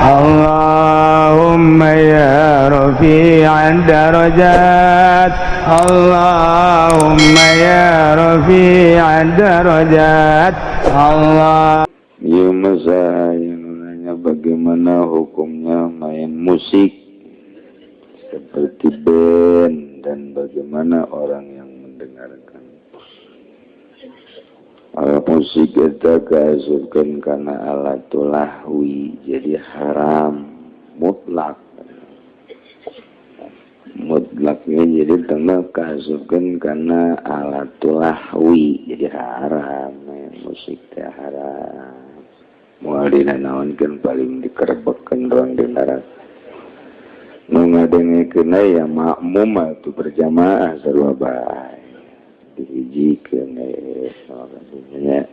اللهم يا رفيع الدرجات اللهم يا رفيع الدرجات Allah. Ya masa yang nanya bagaimana hukumnya main musik seperti band dan bagaimana orang yang mendengarkan. Alat musik itu keasukan karena alatul lahwi, jadi haram mutlak. Mutlaknya jadi tengah keasukan karena alatul lahwi, jadi haram. Musik teh haram. Moal dina naon kan paling dikerebekkeun orang di neraka. Nu ngadengekeun ya makmum atuh berjamaah sarua bae. Dihijikeun nya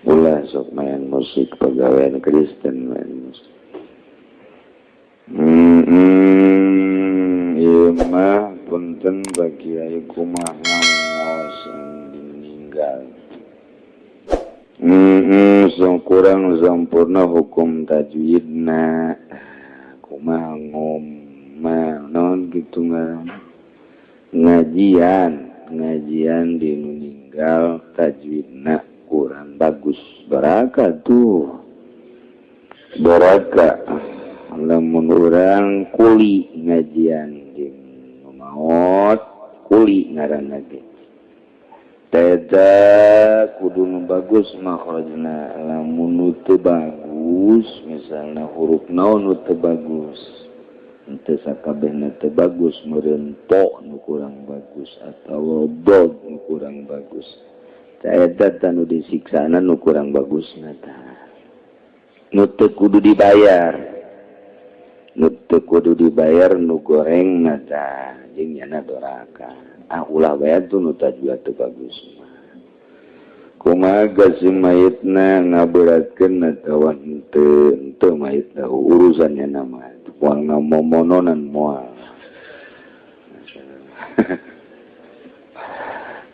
ulah sok main musik pegawaian Kristen main musik. Ieu mah punten bagi ayu kumaha ngaos meninggal. Kurang sempurna hukum tajwidna kumaha ngomong non gitu ngajian di meninggal tajwidna kurang bagus baraka tuh baraka lamun urang kuli ngajian di maot kuli ngaranna ge teda kudu bagus makhrajna lamun teu bagus misalna huruf naon teu bagus teu sakabehna teu bagus meureun po nu kurang bagus atawa dod nu kurang bagus eta tanu disiksana nu kurang bagusna tah nu teu kudu dibayar nu gorengna tah jeung nyana doraka ulah bae tuh nu tajwid teu bagus mah kumaha gasing mayitna ngaberatkeun atawa henteu mayitna urusannya nama moal ngamomononan moal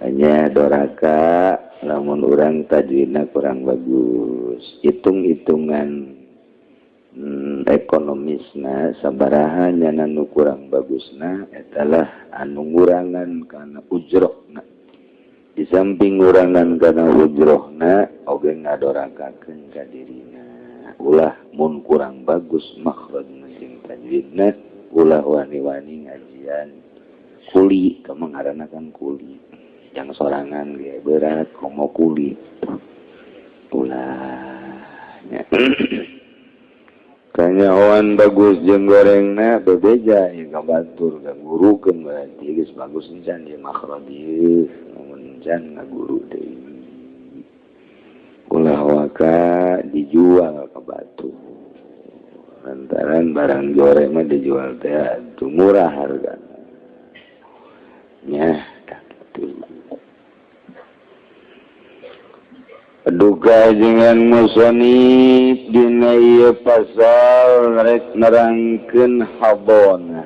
hanya doraka lamun urang tajwidna kurang bagus hitung-hitungan ekonomisna sabaraha nyana nu kurang bagusna etalah anu ngurangan kana ujrohna di samping ngurangan kana ujrohna oge ngadorakakeun ka dirina ulah mun kurang bagus makhrajna jeung tajwidna ulah wani-wani ngajian kuli kamang ngaranna kan kuli yang sorangan ge berat komo kuli ulahnya kanyahoan bagus jeung gorengna bebeja ya kabatur ngagurukeun berarti geus bagus encan ieu makhraj ieu mun encan ngaguru deui ulah waka dijual ka batu lantaran barang goreng mah dijual teh atuh murah hargana nya kitu. Duka dengan musonib dina ieu pasal rek nerangkeun habona.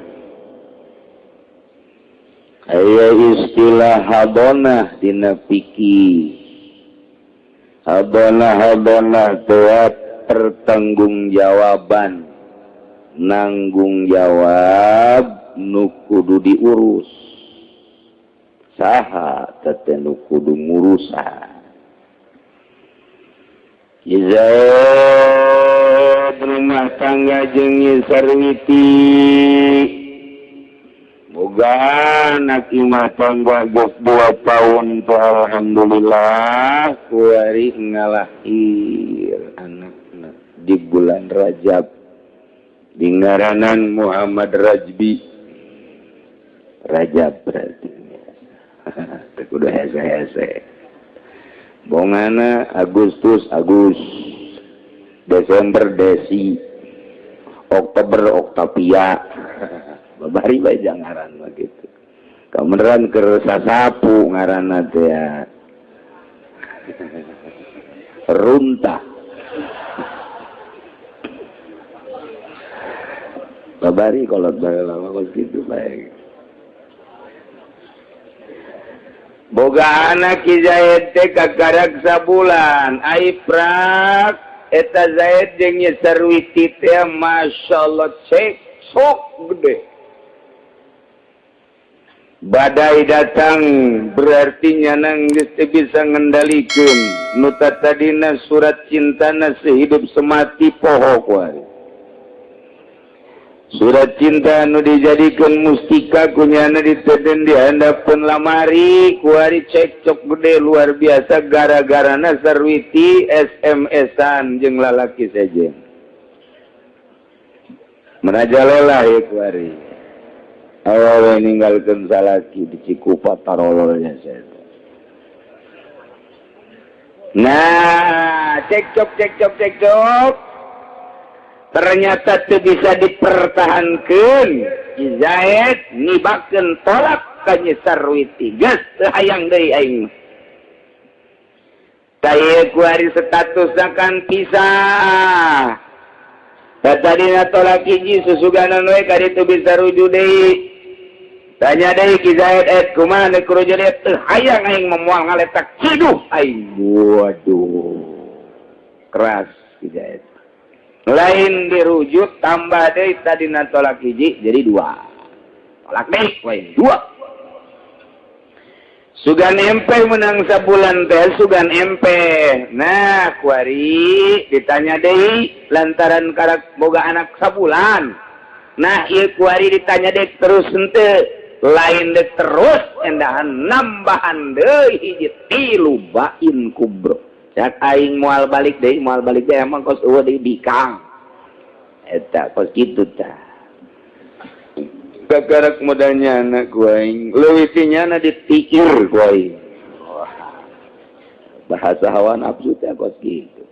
Aya istilah habona dina fikih. Habona teu pertanggungjawaban. Nanggung jawab nu kudu diurus. Saha teh nu kudu ngurusan. Izaid rumah tangga jeung sarwiti boga anak imah tangga geus 2 tahun tuh alhamdulillah kuari ngalahir anakna di bulan Rajab di ngaranan Muhammad Rajbi Rajab berarti teh kudu hese-hese bongana Agustus Desember Desi Oktober Oktavia babari bae jangaran mah kitu kameneran keur sasapu ngaranna teh ya Runta babari kolot bae lama kos kitu bae boga anak Hidayat teh kagarak sabulan aiprak eta Zaid jeung Sarwiti teh masyaallah cek sok gede. Badai datang berarti nyanang geus teu bisa ngendalikeun nu tadina surat cintana sehidup semati poho kuari. Surat cinta nu dijadikeun mustika kunyana diteden di handapeun lamari kuari cekcok gede luar biasa gara-garana Sarwiti SMS-an jeung lalaki sejen. Merajalela ya kuari. Awal ninggalkeun salaki di Cikupa tarololnya saya. Nah, cekcok. Ternyata teu bisa dipertahankeun. Zaid nibakeun tolak ka Sarwiti. Geus teu hayang deui aing. Taya kuari status akan pisah. Tadina tolak hiji susuganan we ka ditu bisa rujuk deui. Tanya deui ki Zaid kumaha nu kurujuk deui teu hayang aing memoal ngaletak ciduh aing. Waduh. Keras ki Zaid. Lain dirujuk tambah deui tadina tolak hiji jadi 2. Tolak deui we 2. Sugan empe menang sabulan teh sugan empe. Nah, kuari ditanya deui lantaran karak boga anak sabulan. Nah, ieu kuari ditanya deui terus henteu. Lain deui terus endahan nambahan deui hiji 3 bain kubro. Cak aing moal balik deui emang kos eueuh deui bikang. Eta kos kitu tah. Kakarak modalnya anak kuaing leuwih na ditiir kuaing. Bahasa hawa nafsu teh kos kitu.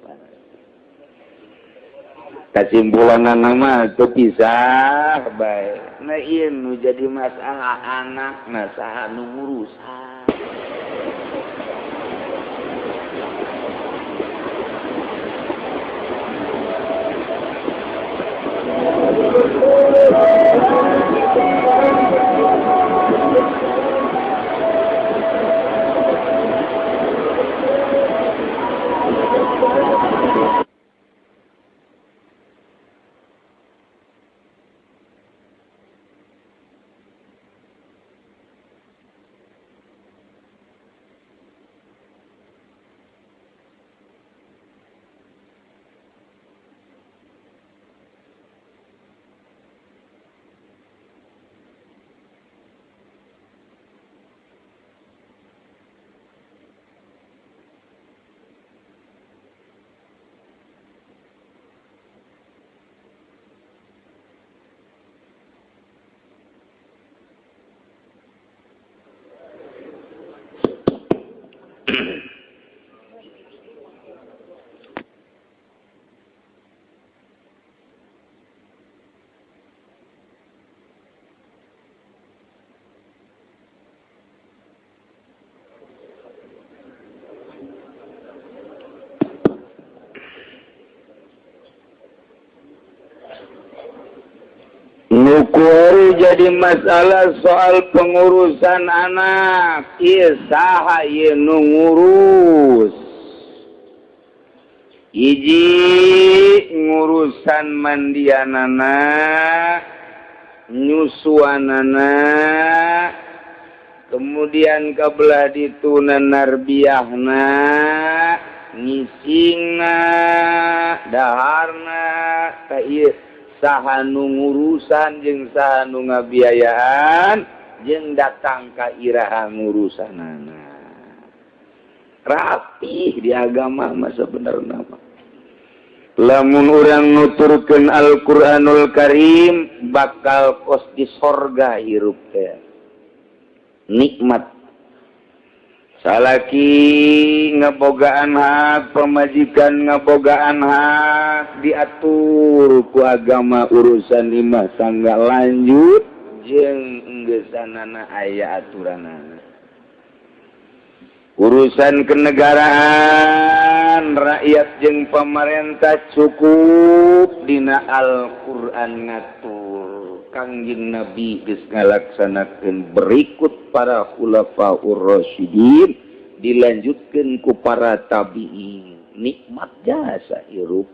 Kesimpulanna mah teu pisah bae. Nah ieu nu jadi masalah anak na saha nu ngurusan. Nukuari jadi masalah soal pengurusan anak. Ieu saha ieu nu ngurus? Hiji ngurusan mandianana, nyusuanana, kemudian kabelah dituna narbiahna, ngisingna, daharna, ka ieu saha nu ngurusan jeung saha nu ngabiayaan jeung datang ka iraha ngurusanana. Rapih di agama mah sebenarnya mah. Lamun urang nuturkeun Al-Qur'anul Karim bakal kos di sorga hirup teh. Nikmat. Salaki ngabogaan hak, pemajikan ngabogaan hak, diatur ku agama urusan imah sangga lanjut jeung enggesanana aya aturanana. Urusan kenegaraan rakyat jeung pamarentah cukup dina Al-Qur'an ngatur. Kangjeng Nabi geus ngalaksanakeun berikut para khulafaur rasyidin dilanjutkeun ku para tabi'in. nikmat jasa hirup.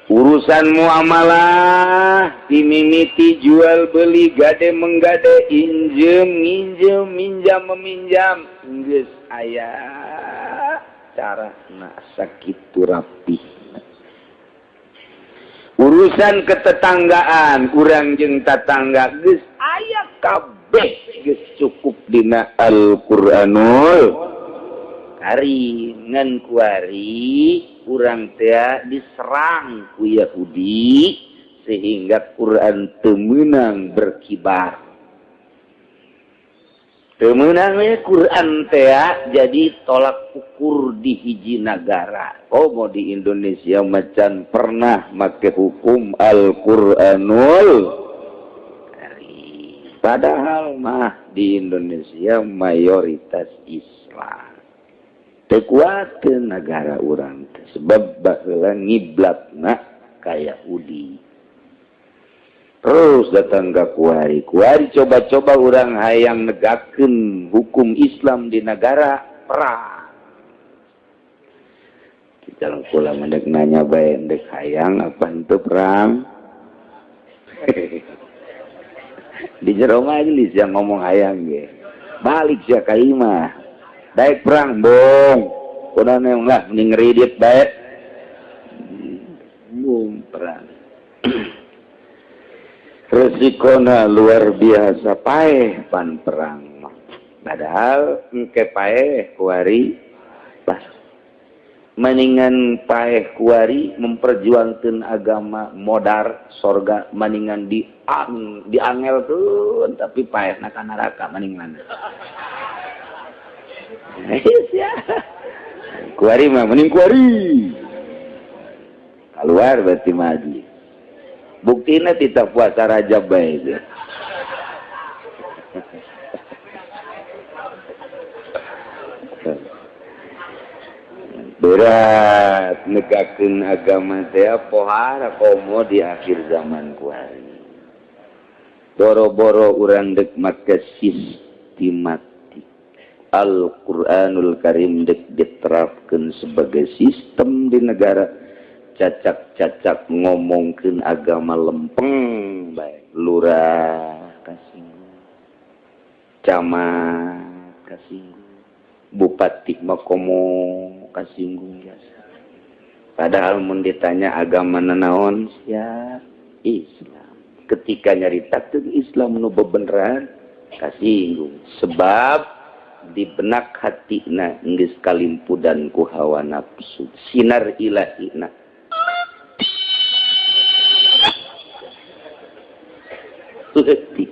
Urusan muamalah dimimiti jual beli gade menggade injem minjem minjam meminjam geus aya carana sakitu rapi. Urusan ketetanggaan urang jeung tatangga geus aya kabeh geus cukup dina Al-Qur'anul Karim. Ngan kuari urang teh diserang ku Yahudi sehingga Quran teu meunang berkibar. Teu meunang we Quran teh jadi tolak ukur di hiji negara. Oh mau di Indonesia macan pernah make hukum Al-Qur'anul Karim. Padahal mah di Indonesia mayoritas Islam. Teu kuat ke negara urang sebab baheula ngiblatna ka Yahudi. Terus datang ke kuari coba-coba urang hayang negakeun hukum Islam di negara perang. Kita kula mendek nanya bae endek hayang apa henteu perang. Di jero majelis yang ngomong hayang ge. Balik sia ka imah. Daek perang bong, kuda lah mending ngeridit baik, bong perang. Resikona luar biasa paeh pan perang. Padahal engke paeh kuari pas. Maningan paeh kuari memperjuangkan agama modar sorga maningan diangel tuh tapi paeh nak neraka maningan. Ya. Kuari mah mending kuari. Keluar berarti maju. Buktina tidak puasa Rajab bae. Berat negakeun agama teh pohara komo di akhir zaman kuari. Boro-boro urang dek make sistematik. Al-Qur'anul Karim diterapkan sebagai sistem di negara cacak-cacak ngomongkeun agama lempeng baik lurah kasinggung camat kasinggung bupati makomo kasinggung biasa. Padahal mun ditanya agama nanaon sia Islam. Ketika nyaritakeun Islam nu bebeneran kasinggung sebab di benak hatina geus kalimpudan ku hawa nafsu sinar ilahina letih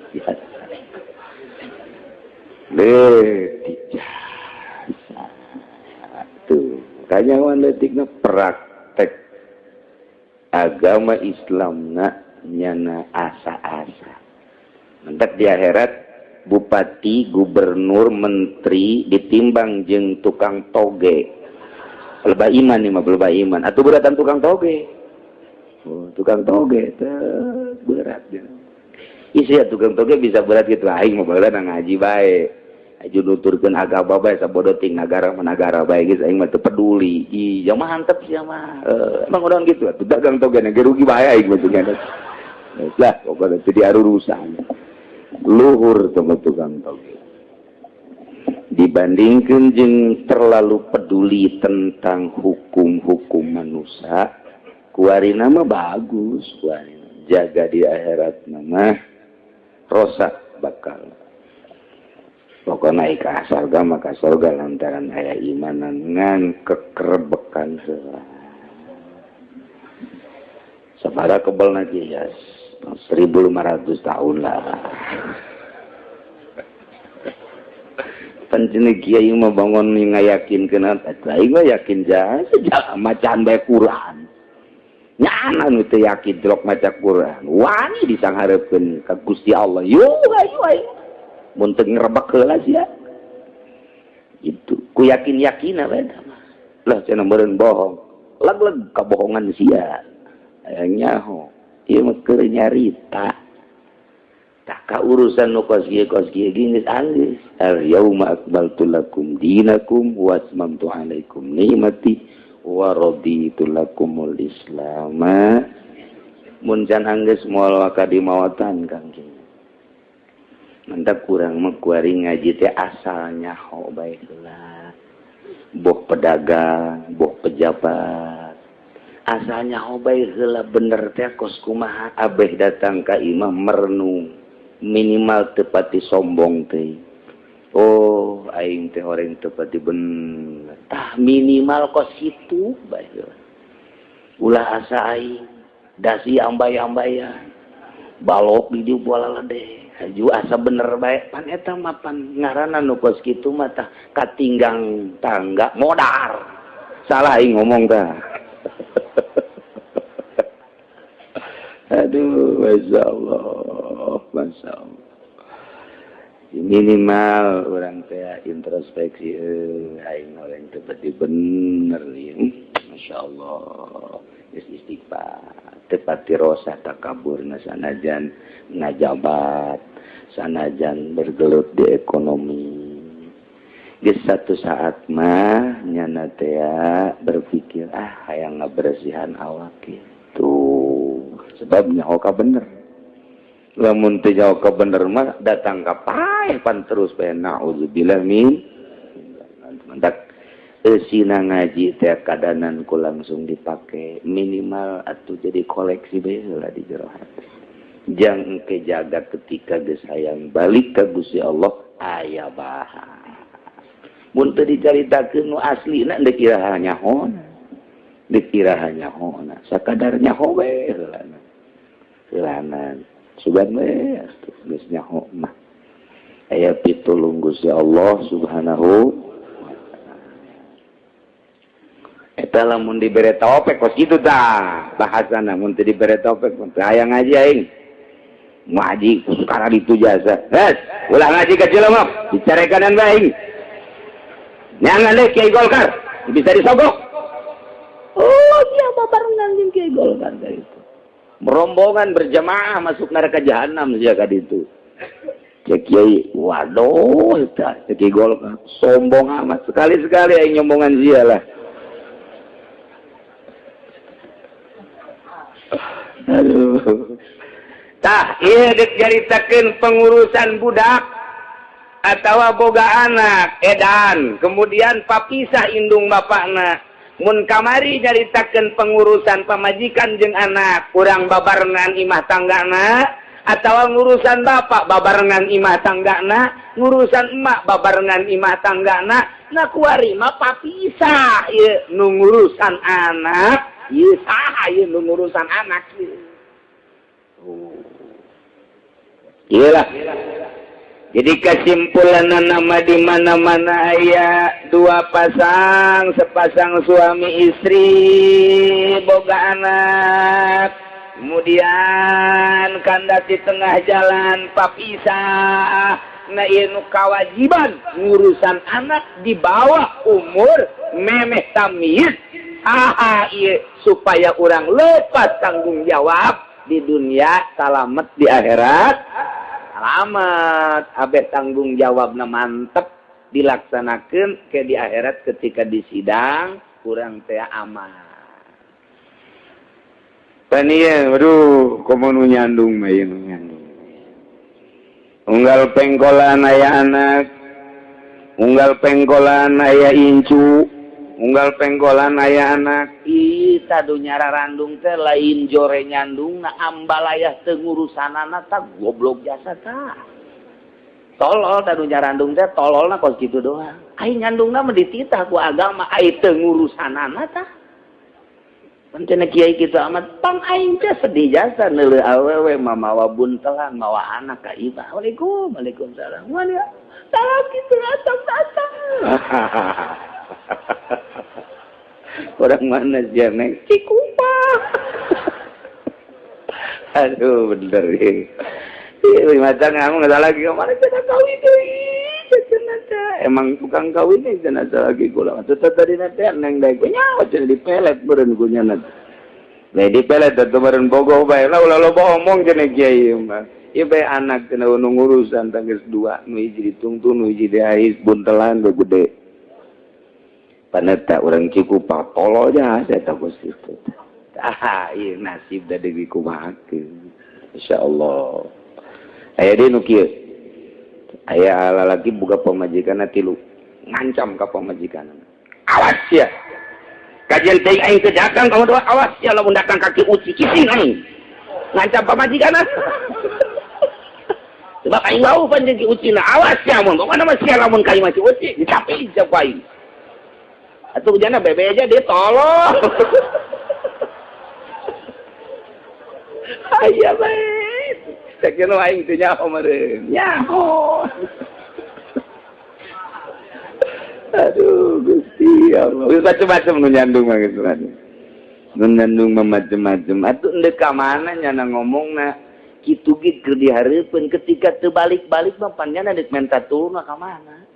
jasa tuh kanyawan letikna praktek agama Islamna nyana asa-asa mentak di akhirat bupati, gubernur, menteri ditimbang jeung tukang toge. Lebah iman nih mah lebah iman. Atuh beratan tukang toge. Oh, tukang toge teh berat ya. Isi ya tukang toge bisa berat gitu. Aing mah baheula ngaji bae. Aju nuturkeun agama bae sabodo ting nagara managara bae geus aing mah teu peduli. Ih, mah hantep sia mah. Emang urang gitu atuh dagang toge na rugi bae aing mah teh. Lah, pokoknya teu diarurusan. Luhur sama tukang toge dibandingkan jeung terlalu peduli tentang hukum-hukum manusia kuari nama bagus kuari jaga di akhirat nama rosak bakal pokoknya naik ke surga maka surga lantaran aya imanan ngan kekerebekan sabara kebal lagi ya 1500 tahun lah. Pancene kiai mah bangun ngayakinkeun eta aing mah yakin jasa macan bae Quran. Nyana nu teu yakin jelok maca Quran. Wani disanghareupeun ka Gusti Allah. Yo ayo. Mun teu ngrebek heula sia. Itu ku yakin-yakin we eta mah. Lah cenah meureun bohong. Leg-leg kabohongan sia. Aya nyaho. Ieu mah keur nyarita. Tak urusan nu kos kieu geus alis. Al yauma akmaltu lakum dinakum wa atmamtu alaikum ni'mati wa raditu lakumul Islam. Mun can anggeus moal kadimawatan Kang kieu. Mendak kurang mah kuari ngaji teh asalnya ho bae heula. Boh pedagang, boh pejabat. Asalnya ho bae heula bener teh kos kumaha abeh datang ka imam merenung. Minimal tepati sombong teh. Oh, aing teh orang tepati bener. Tah minimal kos situ bae. Ulah asa aing dasi ambay-ambayan. Balok di dieu bola lede. Haju asa bener bae pan eta mah pan ngaranna nu kos kitu mah tah katinggang tangga modar. Salah aing ngomong tah. Aduh, Masya Allah. Minimal orang teh introspeksi, aing orang tepati bener nih, Masya Allah. Istighfar, tepati rosa takaburna sanajan ngajabat, sanajan bergelut di ekonomi. Di satu saat mah nyana teh berpikir hayang ngabersihan awak gitu. Sebabnya oka bener. Lamun teu oka bener mah datang ka pae pan terus bae naudzubillah min. Mendak eusina ngaji teh kadanan ku langsung dipake minimal atuh jadi koleksi bae heula di jero hati. Jang engke jaga ketika geus hayang balik ka Gusti Allah aya bahan. Mun teu dicaritakeun nu aslina deuk kira nyahoana. Deuk kira nyahoana. Sakadar nyaho bae heula. Silanan subhanallah geus nyaho mah aya pitulung Gusti Allah subhanahu eta lamun dibere taopek kos kitu tah bahasana mun teu dibere taopek mun teu aya ngaji aing ngaji perkara ditu jasa ulah ngaji ka Cileumeup dicarekan bae nyangan deui Kiai Golkar bisa disogok oh iya babarengan jeung Kiai Golkar itu rombongan berjamaah masuk neraka jahanam sia ka ditu. Cek Kiai, waduh eta Kiai Golkar sombong amat sekali-sekali aing nyombongan sia lah. Aduh. Tah ieu geus caritakeun pengurusan budak atawa boga anak edan, kemudian papisah indung bapakna. Mun kamari nyaritakeun pengurusan pamajikan jeung anak, urang babarengan imah tanggana atawa ngurusan bapak babarengan imah tanggana, ngurusan emak babarengan imah tanggana, na kuari mah papisah ieu nu ngurusan anak, ieu saha ieu nu ngurusan anak ieu. Oh. Iyalah. Jadi kesimpulan nama di mana-mana aya dua pasang, sepasang suami istri boga anak, kemudian kandas di tengah jalan papisah, na ieu kewajiban ngurusan anak di bawah umur memeh tamyiz, supaya orang lepas tanggung jawab di dunia, salamet di akhirat. Alamat abeh tanggung jawabna mantep dilaksanakeun ke di akhirat ketika disidang kurang teh aman. Panieu aduh komo nu nyandung mah ieu nyandung. Unggal pengkolan aya anak, unggal pengkolan aya incu, unggal pengkolan aya anak. Ih tadu nyararandung teh lain jore nyandungna ambalayah teu ngurusanana tah goblok jasa tah. Tolol tadu nyarandung teh tololna kos kitu doang. Ai nyandungna mah dititah ku agama ai teu ngurusanana tah. Pancen kiai kitu amat pang aing teh sedih jasa neuleuh awewe mamawa buntelan mawa anak ka imah. Waalaikumsalam. Salam kitu datang. Orang mana sih neng Cikupa. Aduh bener ya. Macam kamu nggak lagi kemana kita kawin deh. Emang tukang kawin nih jenazah lagi gula. Tetap tadi nanti neng dai punya macam di pelet beren punya nanti. Nah di pelet atau beren bogoh baik lah ulah lo bohong jeneng kiai mah. ieu bae anak teh nu ngurusan tanggeus 2 nu hiji ditungtun nu hiji diais buntelan nu gede paneta urang ciku patolo aja eta Gusti teh ieu nasib da deui kumahakeun insyaallah aya deui nu kieu aya lalaki boga pamajikanna 3 ngancam ka pamajikanna awas ya kajian teh aing teh dagang kamu doa awas ya lamun datang kaki uci kicing aing ngancam pamajikanna sebab aing bau panjang ki uci na awas ya mun pokona mah sia lamun kai mah ki uci dicapi jak aing atuh jana bebe aja dia tolong aya bae sakjana aing teh nyaho meureun nyaho aduh Gusti Allah macam-macam nu nyandung mah gitu kan nu nyandung mah macam-macam atuh endeu ka mana nyana ngomongna kitu ge keur dihareupeun ketika teu balik-balik mah pan nyana deuk menta tuluna ka mana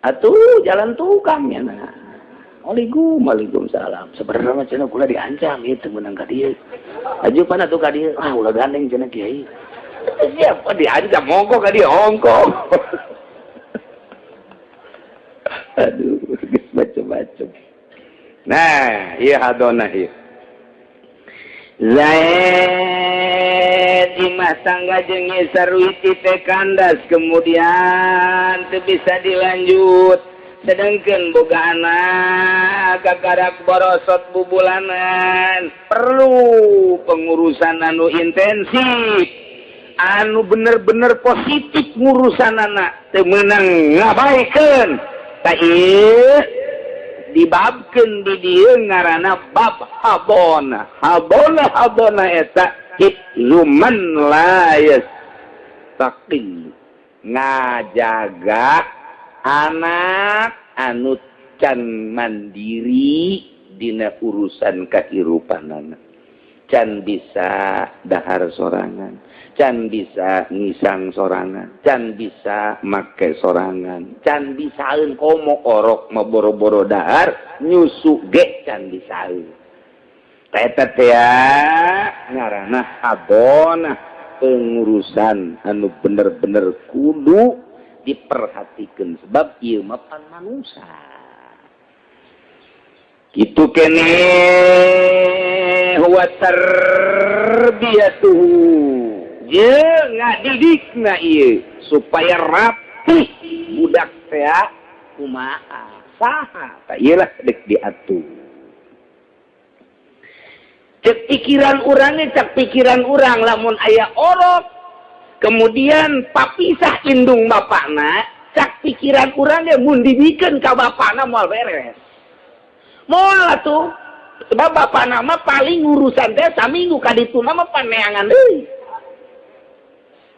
atuh jalan tukang nyana Waalaikumsalam sebenarnya mah cenah kula diancam ieu teu meunang ka dieu ajupan atuh ka dieu ulah gandeng cenah kiai siapa diancam mongko ka dieu ongko aduh macam-macam nah iya hadona iya Zaid imah tangga jeung sarwiti teh kandas kemudian teu bisa dilanjut sedengkeun boga anak kakarak borosot bubulanan perlu pengurusan anu intensif anu bener-bener positif ngurusan anak teu meunang ngabaikeun ta ieu dibabkeun di dieu ngaranna bab habona eta hifzuman layas taqi ngajaga anak anu can mandiri dina urusan kahirupanana can bisa dahar sorangan can bisa ngisang sorangan can bisa make sorangan can bisaeun komo orok mah boro-boro dahar nyusu ge can bisaeun eta teh ngaranna habona pengurusan anu bener-bener kudu diperhatikeun sebab ieu mah pan manusia kitu kene huwa tarbiyatuhu jeung ngadidikna ieu supaya rapih budak teh kumaha saha ta ieu lah deuk diatur cek pikiran urang cek pikiran urang lamun aya orok kemudian papisah indung bapakna cak pikiran urang ge mun dibikeun ka bapakna moal beres moal atuh sebab bapakna mah paling urusan teh saminggu ka dituna mah paneangan deui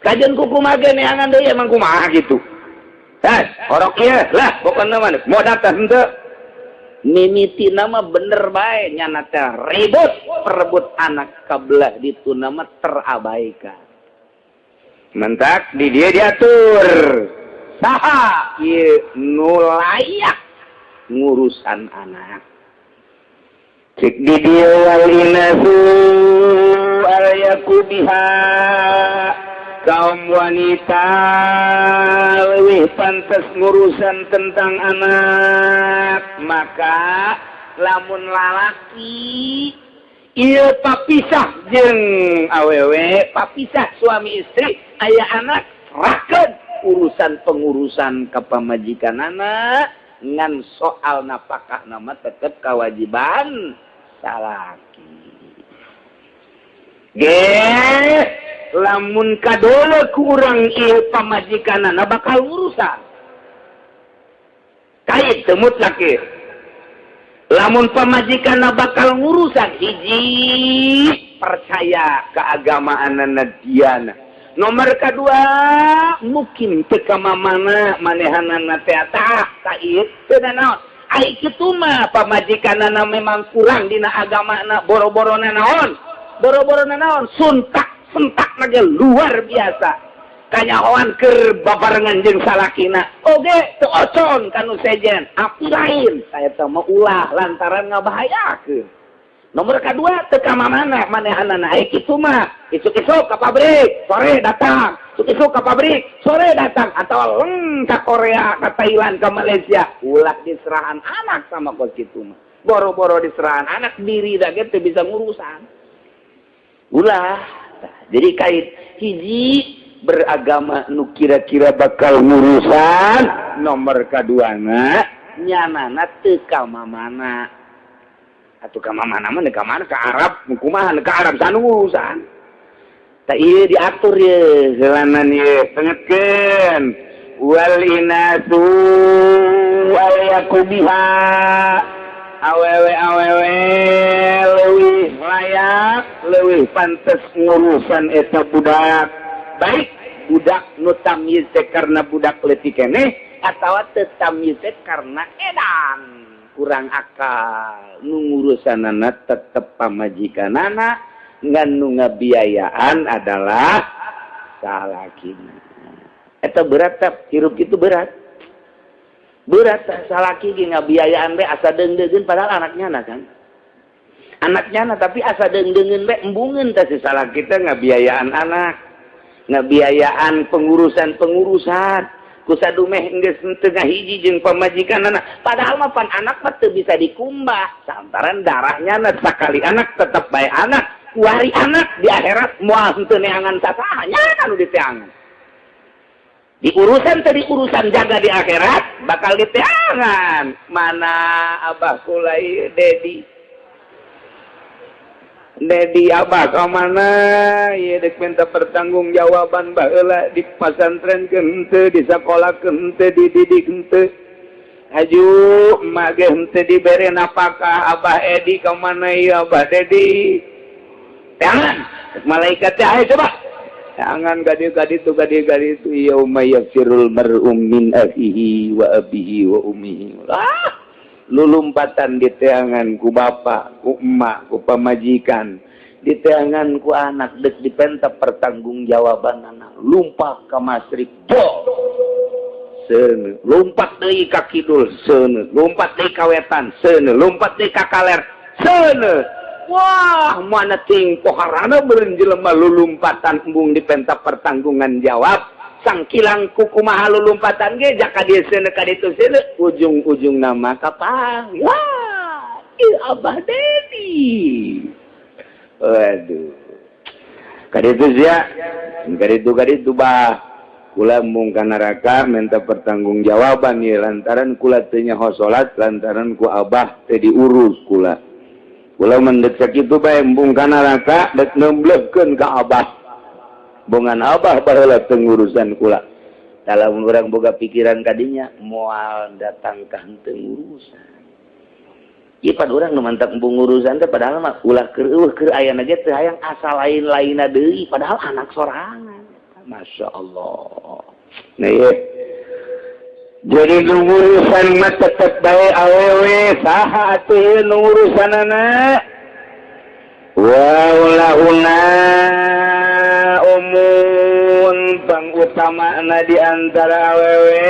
kajian kumaha ge neangan deui emang kumaha gitu orok ieu lah pokona mah modal teh henteu mimitina mah bener bae nyana teh ribut perebut anak kabelah dituna mah terabaikan mentak di dia diatur saha ieu nu layak ngurusan anak cek di dia walinasu alyakubiha kaum wanita lebih pantas ngurusan tentang anak maka lamun lalaki ieu papisah jeung awewe papisah suami istri aya anak serahkeun urusan-pengurusan ka pamajikanana ngan soal napakah nama tetep kewajiban salaki ge lamun kadole ku urang ieu pamajikanana bakal urusan kait teu mutlak ieu lamun pamajikanna bakal ngurusan hiji percaya keagamaanna diana nomor kedua mungkin teu ka mamana manehanana teh tah kait teu naon ai kitu mah pamajikanna memang kurang dina agamana boro-borona naon suntak lagi luar biasa kanyahoan keur babarengan jeung salakina oge teu ocon kanu sejen api lain saya teh mah ulah lantaran ngabahayakeun Nomor kedua teu ka mamana manehana naik kitu mah isuk-isuk ka pabrik sore datang isuk-isuk ka pabrik sore datang atau leng ka Korea ka Thailand ka Malaysia ulah diserahan anak sama kos kitu mah boro-boro diserahan anak diri da teu bisa ngurusan ulah jadi kait hiji beragama nu kira-kira bakal ngurusan nomor kaduana nyanana teu ka mamana atuh ka mamana mah ka mana ka Arab kumaha ka Arab sanu urusan ta ieu diatur ye helanan ye pengetkeun wal inasu wal yakubiha awewe leuwih layak leuwih pantes ngurusan eta budak baik budak nu tamyiz karena budak leutik keneh atawa teu tamyiz karena edan kurang akal nu ngurusanana tetep pamajikanana ngan nu ngabiayaan adalah salakina eta berat tap hirup kitu berat salaki ge ngabiayaan we asa deung-deungeun padahal anaknya kan anaknya tapi asa deung-deungeun we embungeun teh si salaki teh ngabiayaan anak ngabiayaan pengurusan kusadu meh geus tengah hiji jeung pamajikanana padahal mah pan anak mah teu bisa dikumbah lantaran darahnya na sakali anak tetep bae anak wari anak di akhirat moal henteu neangan sasaha nya anu diteangan di urusan jaga di akhirat bakal diteangan mana abah kulai Dedi abah ka mana ieu dek minta pertanggungjawaban baheula di pasantren henteu di sakola henteu dididik henteu aju emak ge henteu dibere nafkah abah Edi ka mana ieu abah Dedi jangan malaikat teh aya coba jangan gaditu yauma yafirul mar'um min akhihi wa abihi wa ummihi lulumpatan di teangan ku bapak, ku emak, ku pamajikan, di teangan ku anak dek dipenta pertanggungjawaban anak lumpat ka masrik bo seuneu lumpat deui ka kidul seuneu lumpat deui ka wetan seuneu lumpat deui ka kaler seuneu wah mana ting poharana beureun jelema lulumpatan embung dipenta pertanggungan jawab sangkilang kukumaha lulumpatan ge jaka dieu seuneu ka ditu seuneu ujung-ujung nama kapang ya abah Dedi waduh kaditu sia kaditu bah kula mung ka neraka minta pertanggungjawaban ieu lantaran kula teu nyaho salat lantaran ku abah teu diurus kula mendeuk sakitu bae embung ka neraka dek nembleukeun ka abah bongan abah baheula teu ngurusan kula dalam urang boga pikiran kadinya moal datang ka henteu ngurusan ieu pan urang nu mantap embung ngurusan teh padahal mah ulah keur ayana ge teu hayang asa lain-lainna deui padahal anak sorangan masyaallah nah ieu jadi nu ngurusan mah tetep bae awewe saha atuh nu ngurusanana waulahuna umun pangutamaana di antara awewe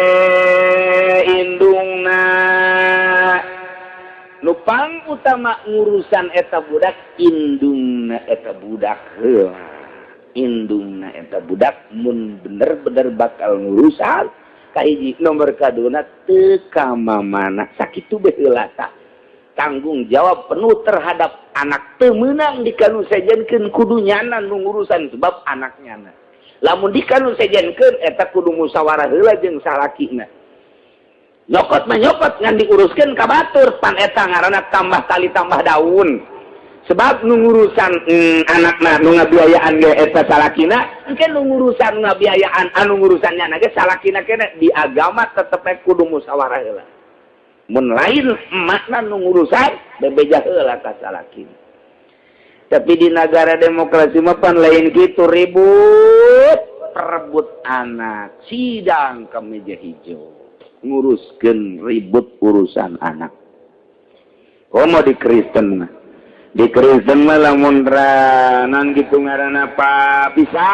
indungna nu pangutama ngurusan eta budak indungna eta budak indungna eta budak mun bener-bener bakal ngurusan kahiji nomor kaduna teu ka mamana sakitu baheula tah tanggung jawab penuh terhadap anak teu meunang dikanu sejenkeun kudu nyana nu ngurusan sebab anaknya lamun dikanu sejenkeun eta kudu musyawarah heula jeung salakina nyokot mah nyokot ngan diuruskeun ka batur pan eta ngaranna tambah tali tambah daun sebab nu ngurusan anakna nu ngabiayaan ge eta salakina engke nu ngurusan ngabiayaan anu ngurusannya ge salakina keneh di agama tetep kudu musyawarah heula mun lain emakna nu ngurusan bebeja heula ka salakina tapi di negara demokrasi mah pan lain kitu ribut perebut anak sidang ke meja hijau nguruskeun ribut urusan anak komo di Kristen mah lamun ranan gitu ngaranna apa bisa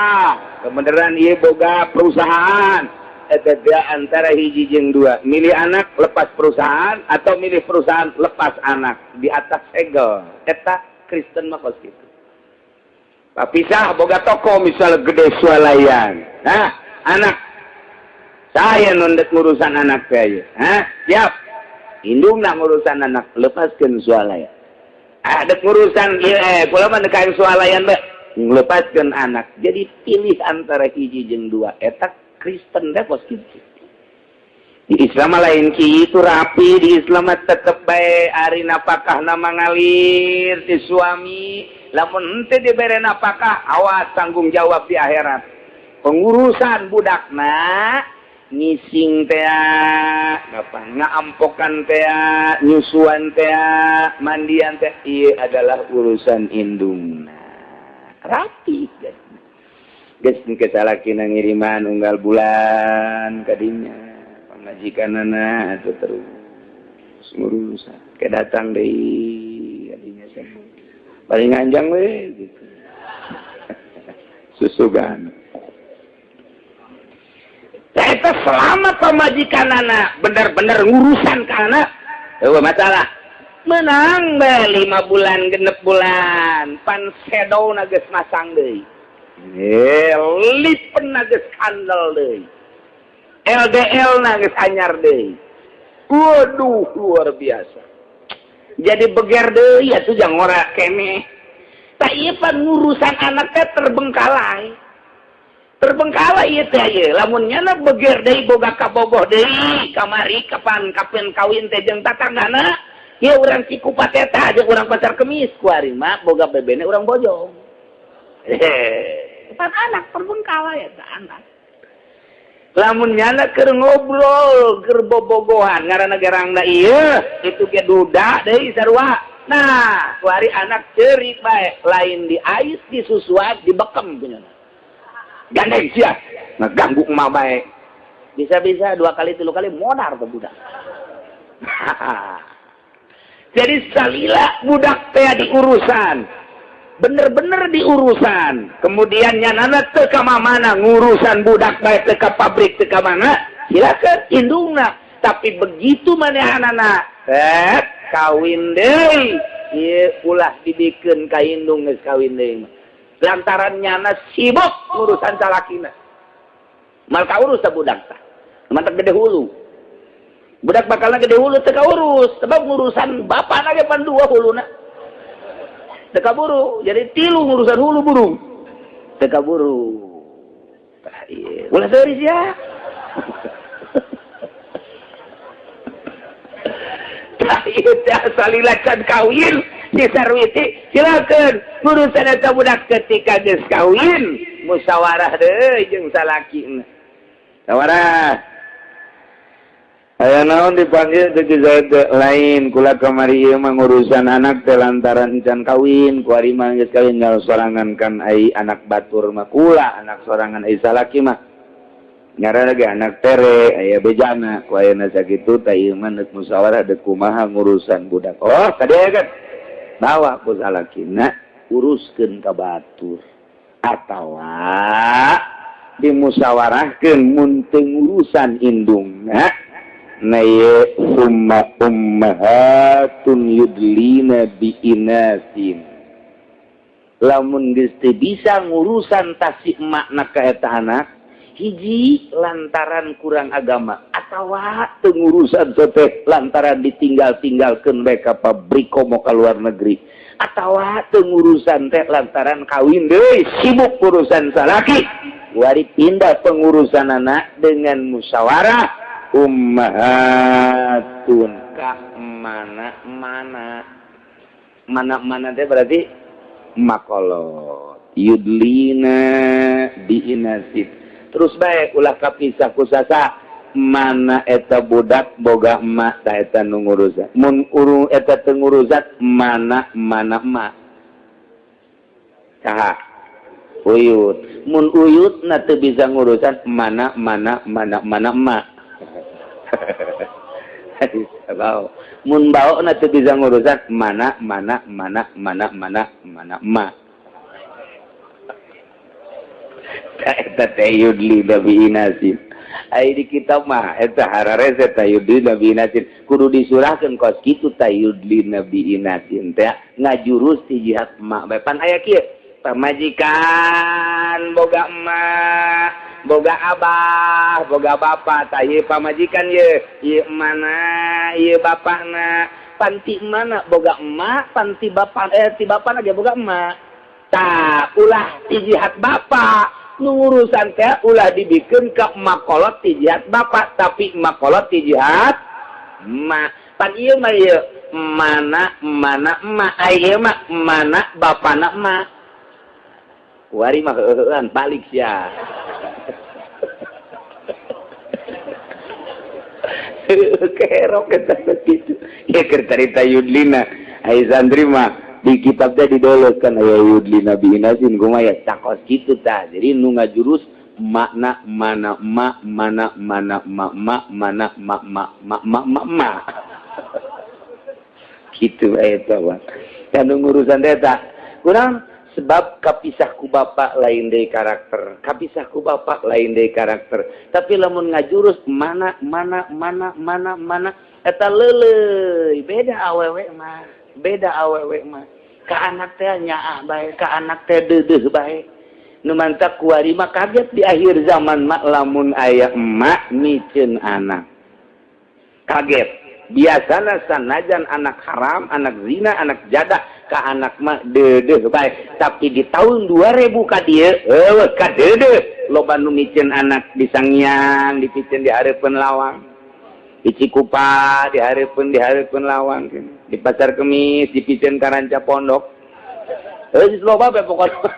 kebeneran ieu boga perusahaan eta antara hiji jeung dua milih anak lepas perusahaan atau milih perusahaan lepas anak di atas segel eta Kristen mah kos gitu. Papisah boga toko misalnya gede swalayan. Nah, anak saya nundek ngurusan anak saya. Hah? Siap. Indung nak ngurusan anak, lepaskan swalayan. Ada ngurusan kula mah kain swalayan be, lepaskan anak. Jadi pilih antara hiji jeung dua. Eta Kristen teh kos kitu. Di Islam lain kitu rapi, di Islam tetep bae ari napakahna mangalir ti suami, lamun henteu dibere napakah awas tanggung jawab di akhirat. Pengurusan budakna ngising teh, ngaampokan teh, nyusuan teh, mandian teh, ieu adalah urusan indungna. Rapi guys. Geus kesalakina ngiriman unggal bulan kadinya. Majikanana atuh terus ngurusan kedatang deui adinya semua paling anjang we gitu susugan eta selamat pamajikanana bener-bener ngurusan kana eueuh masalah menang be 5 bulan 6 bulan pan sedowna geus masang deui lipena geus kandel deui LDL nangis anyar deh. Waduh, luar biasa. Jadi beger deh, ya tuh jangan ora kene. Tak iya pan ngurusan anaknya terbengkalai. Terbengkalai iya teh ya. Lamun nyana beger deh, boga kabogoh deh. Kamari kapan kawin teh jeung tatanggana. Ya urang cikupat eta aja urang pasar kemis. Kuari mah boga bebene urang bojong. Pan anak terbengkalai ya anak. Lamun nyana keur ngobrol, keur bobogohan ngaranna gerangna ieu, itu ge duda deui sarua. Nah, kuari anak ceurik bae, lain di ais, disusuan, dibekem punyana. Gandeng sia, ngaganggu emak bae. Bisa-bisa 2 kali 3 kali modar tuh budak. Jadi salila budak teh diurusan. Bener-bener diurusan. Kemudian nyanana teu ka mana ngurusan budak bae teu ka pabrik teu ka mana, silakeun indungna. Tapi begitu manehanana kawin deui, ieu ulah dibikeun ka indung geus kawin deui. Lantaran nyana sibuk ngurusan salakina. Mal kaurus ta budak tah. Mantep gede hulu. Budak bakalna gede hulu teu kaurus, sebab ngurusan bapana ge pan 2 huluna. Teka buru, jadi 3 ngurusan hulu burung. Teka buru. Ulah seuris ya. Ieu teh salila can kawin di sarwiti, silakeun ngurusan eta budak ketika geus kawin, musyawarah deui jeung salakina. Musyawarah. Aya naon dipanggil teh lain kula kamari ieu mah ngurusan anak teh lantaran can kawin, kuari mah geus kawin ngal sorangan kan ai anak batur mah kula anak sorangan ai salaki mah. Ngaranna ge anak tere aya bejana ku ayeuna sakitu teh ieu mah neuk musyawarah deuk kumaha ngurusan budak. Oh, kadea kan. Bawa ku salakina uruskeun ka batur. Atawa dimusyawarahkeun mun teu ngurusan indungna. Naye ummahatun yudlina biinasin. Lamun geus teu bisa ngurusan tasik makna ka eta anak, hiji lantaran kurang agama atawa teu ngurusan teh lantaran ditinggal-tinggalkeun bae ka pabrik komo ka luar negeri, atawa teu ngurusan teh lantaran kawin deui sibuk urusan salaki. Wari pindah pengurusan anak dengan musyawarah. Ummahatun ka mana teh berarti makolot yudlina diinasib terus baik ulah kapisah kusasa mana eta budak boga emak ta eta nu ngurusan mun urung eta teu ngurusan mana emak saha uyut mun uyut na teu bisa ngurusan mana emak bau mun bau na teu bisa ngurusan mana emak eta teh yudli nabi inasin ai di kitab mah eta harare eta yudli nabi inasin kudu disurahkeun kos kitu teh yudli nabi inasin teh ngajurus ti jihad mak bae pan aya kieu pamajikan boga emak boga abah boga bapak tah ieu pamajikan ieu mana ieu bapakna panti mana boga emak panti bapak ti bapana ge boga emak tah ulah ti jihad bapak nu urusan teh ulah dibikeun ka makolot ti jihad bapak tapi makolot ti jihad emak pan ieu mah ieu mana emak aya mah mana bapana emak wari mah heueuan balik sia kerok eta kitu ya keur carita yudlina ai santri mah di kitabnya didoloskan aya yudlina bi inasin kumaha ya takos kitu tah jadi nu ngajurus makna mana emak mana emak mana emak kitu eta mah anu ngurusan eta kurang sebab kapisah ku bapak lain deui karakter kapisah ku bapak lain deui karakter tapi lamun ngajurus mana eta leuleuy beda awewe mah ka anak teh nyaah bae ka anak teh deudeuh bae nu mantap kuari mah kaget di akhir zaman mah lamun aya emak micieun anak kaget biasana sanajan anak haram anak zina anak jadah ka anak mah deudeuh bae tapi di tahun 2000 ka dieu ka deudeuh loba nu micieun anak di Sanghyang dipicieun di hareupeun lawang di Cikupa di hareupeun lawang di Pasar Kemis dipicieun ka Ranca Pondok loba bae pokona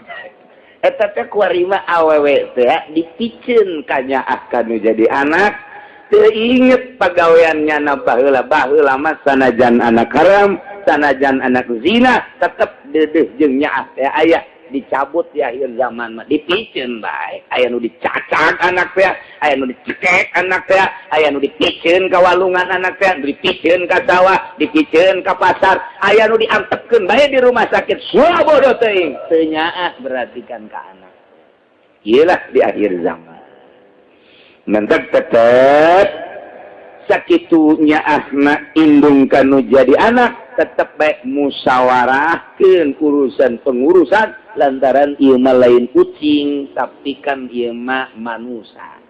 eta teh kuarima awewe teh dipicieun ka nyaah kanu jadi anak teu inget pagaweannya na baheula mah sanajan anak haram sanajan anak zina tetep deudeuh jeung nyaah teh aya dicabut di akhir zaman mah dipicieun bae aya nu dicacak anak teh aya nu dicekek anak teh aya nu dipicieun ka walungan anak teh dipicieun ka sawah dipicieun ka pasar aya nu diantepkeun bae di rumah sakit sua bodoh teuing teu nyaah berarti kan ka anak ieu lah di akhir zaman nantek tetep sakitu nyaahna indung kanu jadi anak tetep baik musyawarahkeun urusan pengurusan lantaran ieu mah lain kucing tapi kan ieu mah manusia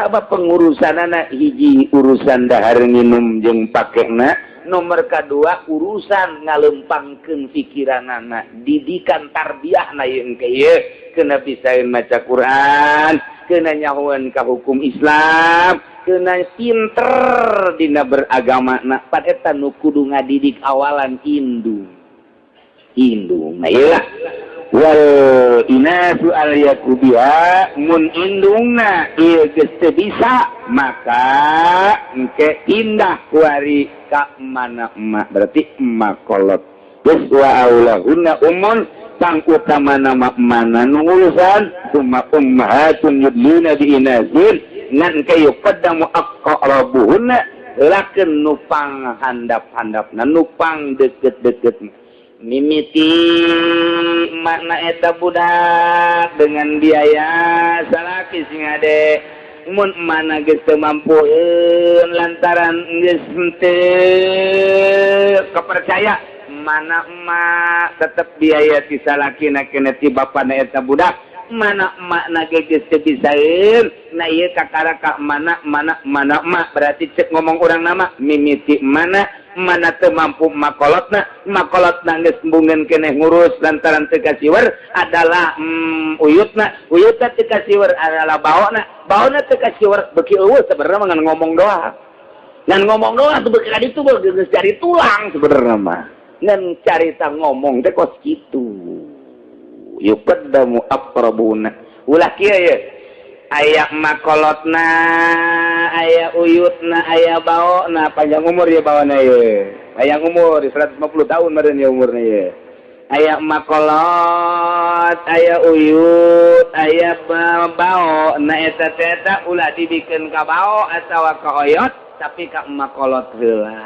apa pengurusanana hiji urusan dahar nginum jeung pakena nomor kedua urusan ngalempangkeun pikiranana didikan tarbiyahna ieu engke ieu keuna pisaeun maca Quran keuna nyahoan ka hukum Islam keuna pinter dina beragama na pan eta nu kudu ngadidik awalan indung nah ieu wal inasu al yakubiha mun indungna ieu geus teu bisa maka engke pindah kuari ka mana emak berarti emak kolot geus wa aulahunna umun sang utama nama mana nurusan summa ummahatun yudlina bi inasin ngan kayu qaddamu aqrabuhunna lakeun nupang handap-handapna nupang deket-deket mimiti makna eta budak dengan biaya salaki sing ade mun mana geus teu mampueun lantaran geus teu kepercaya mana emak tetep biaya ti salakina kena ti bapana eta budak mana emak nage geus teu bisaeun na ieu kakara ka mana emak berarti cek ngomong urang nama mimiti mana teu mampu makolotna geus embungeun keneh ngurus lantaran teu kasiwer adalah uyutna teu kasiwer adalah baona teu kasiwer beuki eueuh sebenarnya ngan ngomong doang teu beuki ka ditu geus cari tulang sebenarnya mah ngan carita ngomong teh kos kitu yuqaddamu aqrabuna ulah kieu ye aya makolotna aya uyutna aya baona panjang umur ya baona ye panjang umur 150 tahun meureun ya umurna ye aya makolot aya uyut aya baona eta teh ulah dibikeun ka bao atawa ka oyot tapi ka makolot heula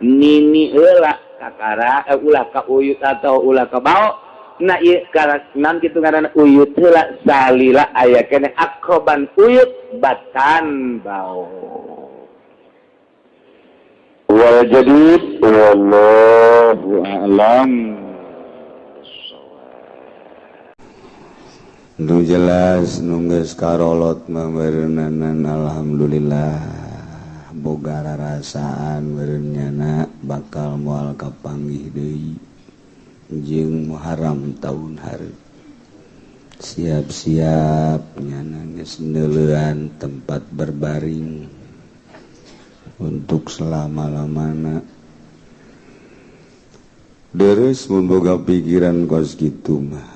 nini heula kakara ulah ka uyut atau ulah ka bao na ieu kanan kitu ngaranna uyut heula salila aya keneh akroban uyut batan bau wal jadid wallahu a'lam. Nu jelas nu geus karolot mah beureunanan alhamdulillah boga rarasaan beureunyana bakal moal kapanggih deui jeung Muharram tahun hari siap-siap nyana geus neuleuan tempat berbaring untuk selama-lamana deres mun boga pikiran kos kitu mah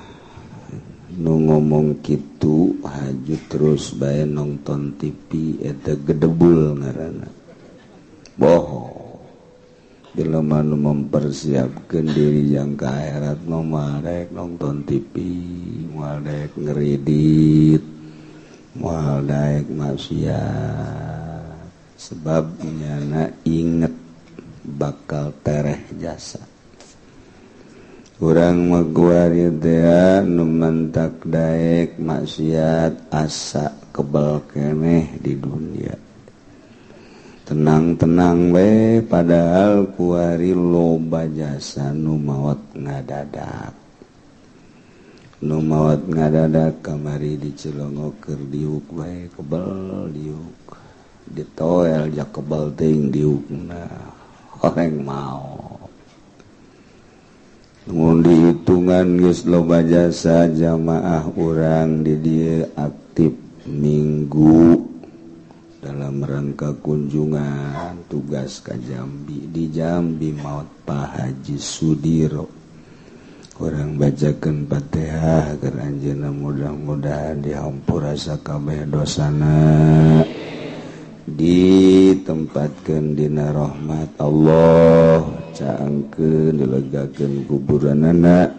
nu ngomong kitu haju terus bae nonton TV eta gedebul ngaranna bohong. Jelema nu mempersiapkeun diri jang ka akhirat mah moal daek nonton TV, moal daek ngeredit, moal daek maksiat. Sebab nyana inget bakal tereh jasa. Urang mah guari teh nu mentak daek maksiat asa kebal keneh di dunia. Tenang-tenang we padahal kuari loba jasa nu maot ngadadak. Nu maot ngadadak kamari dicelongo keur diuk we kebal diuk. Ditoel jak kebal teuing diukna. Horeng mau. Mun dihitungan geus loba jasa jamaah urang di dieu aktif minggu dalam rangka kunjungan tugas ka Jambi. Di Jambi maot Pak Haji Sudiro orang bacakeun Fatihah keur anjeunna mudah-mudahan dihampura sakabeh dosana ditempatkeun dina rahmat Allah caangkeun dilegakeun kuburanana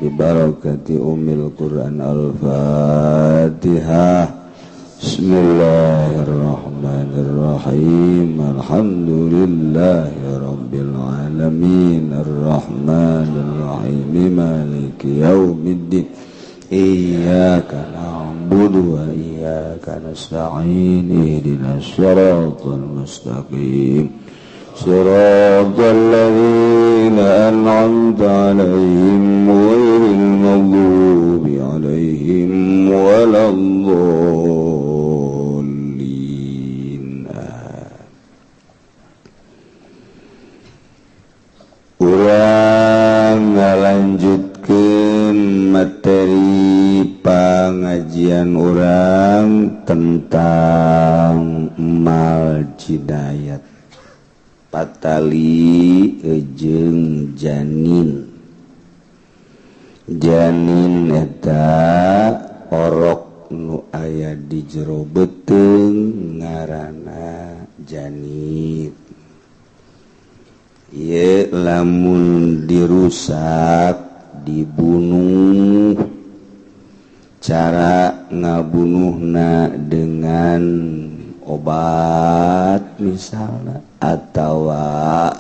bi barakati Ummil Quran Al-Fatihah. Bismillahirrahmanirrahim. Alhamdulillahirabbil alamin arrahmanirrahim maliki yaumiddin iyyaka na'budu wa iyyaka nasta'in ihdinas siratal mustaqim siratal ladzina an'amta 'alaihim ghairil maghdubi 'alaihim waladdallin. Urang ngalanjutkeun materi pangajian urang tentang mal jidayat patali jeung janin. Janin eta orok nu aya di jero beuteung ngaranna janin. Ye lamun dirusak dibunuh cara ngabunuhna dengan obat misalnya atau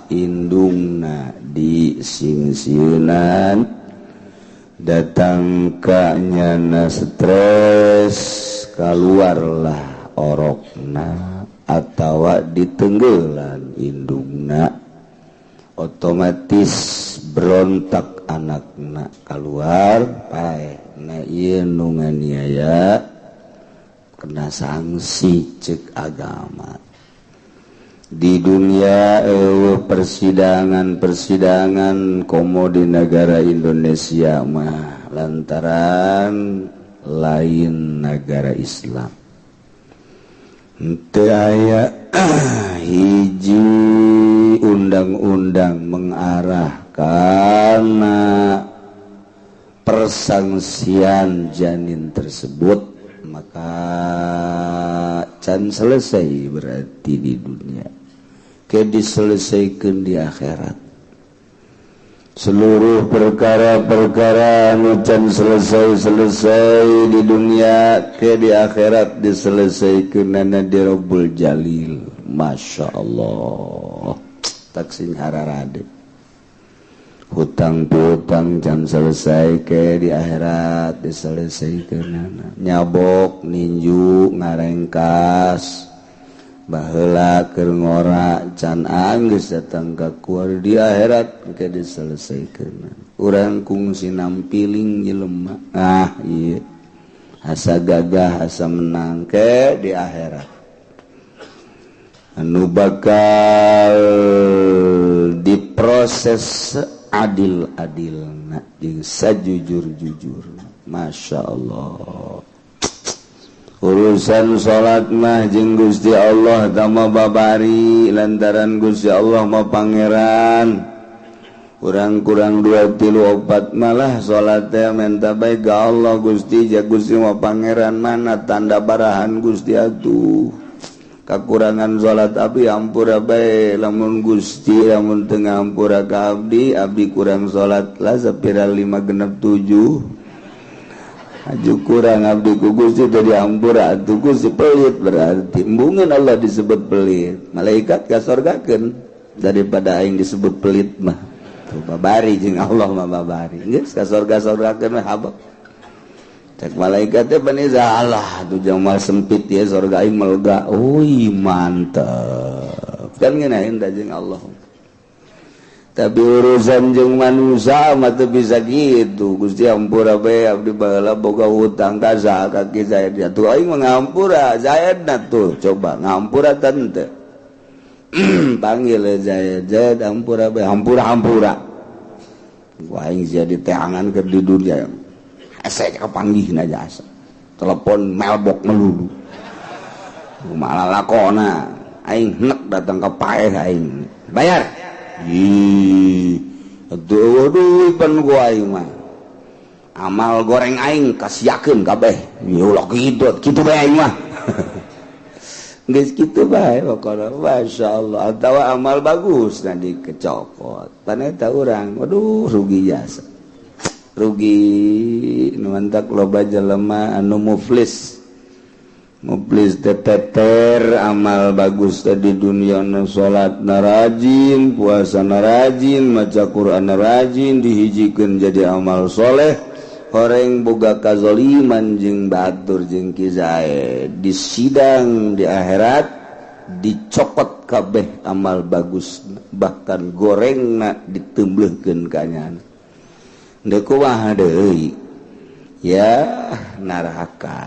indungna disingsieunan datang ka nyana stres kaluarlah orokna atau ditenggelan indungna otomatis berontak anakna keluar pae na ieu nu nganiaya kena sanksi cek agama. Di dunia persidangan komo di negara Indonesia mah lantaran lain negara Islam teu aya hiji undang-undang mengarah karena persangsian janin tersebut, maka can selesai berarti di dunia ke diselesaikan di akhirat. Seluruh perkara-perkara anu can selesai di dunia ke di akhirat diselesaikan nana di Rabbul Jalil. Masya Allah, taksin hararade hutang-hutang can selesai ke di akhirat diselesaikeun nyabok ninju ngarengkas baheula keur ngora can geus datang ka kuar di akhirat ke diselesaikeun urang kungsi nampiling jelema ieu asa gagah asa menang ke di akhirat anu bakal diproses adil-adilna jeung sajujur-jujur. Masya Allah urusan salat mah jeung Gusti Allah tama babari lantaran Gusti Allah mah pangeran urang kurang 2 3 4 malah salat teh menta bae ka Allah Gusti ja Gusti mah pangeran mana tanda barahan Gusti atuh kakurangan salat abdi ampura bae lamun Gusti lamun teu ngampura ka abdi kurang salat lah sapira 5 genep 7 aju kurang abdi ku Gusti teu diampura atuh Gusti pelit berarti embungeun Allah disebut pelit malaikat kasorgakeun daripada aing disebut pelit mah tuh babari jeung Allah mah babari geus kasorga-sorgakeun mah habaq cek malaikat teh baniza Allah tuh jamal sempit ya surga aing melga mantap kan ngeunaheun da jeung Allah tapi urusan jeung manusia mah teu bisa kitu Gusti ampura bae abdi baheula boga hutang ka saha kaki Zaid atuh aing mah ngampura Zaidna tuh coba ngampura teu panggil Zaid ampura bae hampura ku aing jadi teangan keur di dunia saya kepanggih aja asa telepon mailbox melulu malah lakona aing nek datang ke paeh aing bayar aduh pan gua aing mah amal goreng aing kasiakeun kabeh ya ulah kitu bae aing mah geus kitu bae pokona masyaallah atawa amal bagus tadi kecopot paneta urang aduh rugi jasa rugi nuantak loba jelema anu muflis teteter amal bagus tadi dunia na salat na rajin puasa na rajin maca Quran na rajin dihijikeun jadi amal soleh horeng boga kazaliman jeung batur jeung kizae di sidang di akhirat dicopot kabeh amal bagus bahkan gorengna diteumbeuhkeun ka nyana dekumaha deui ya neraka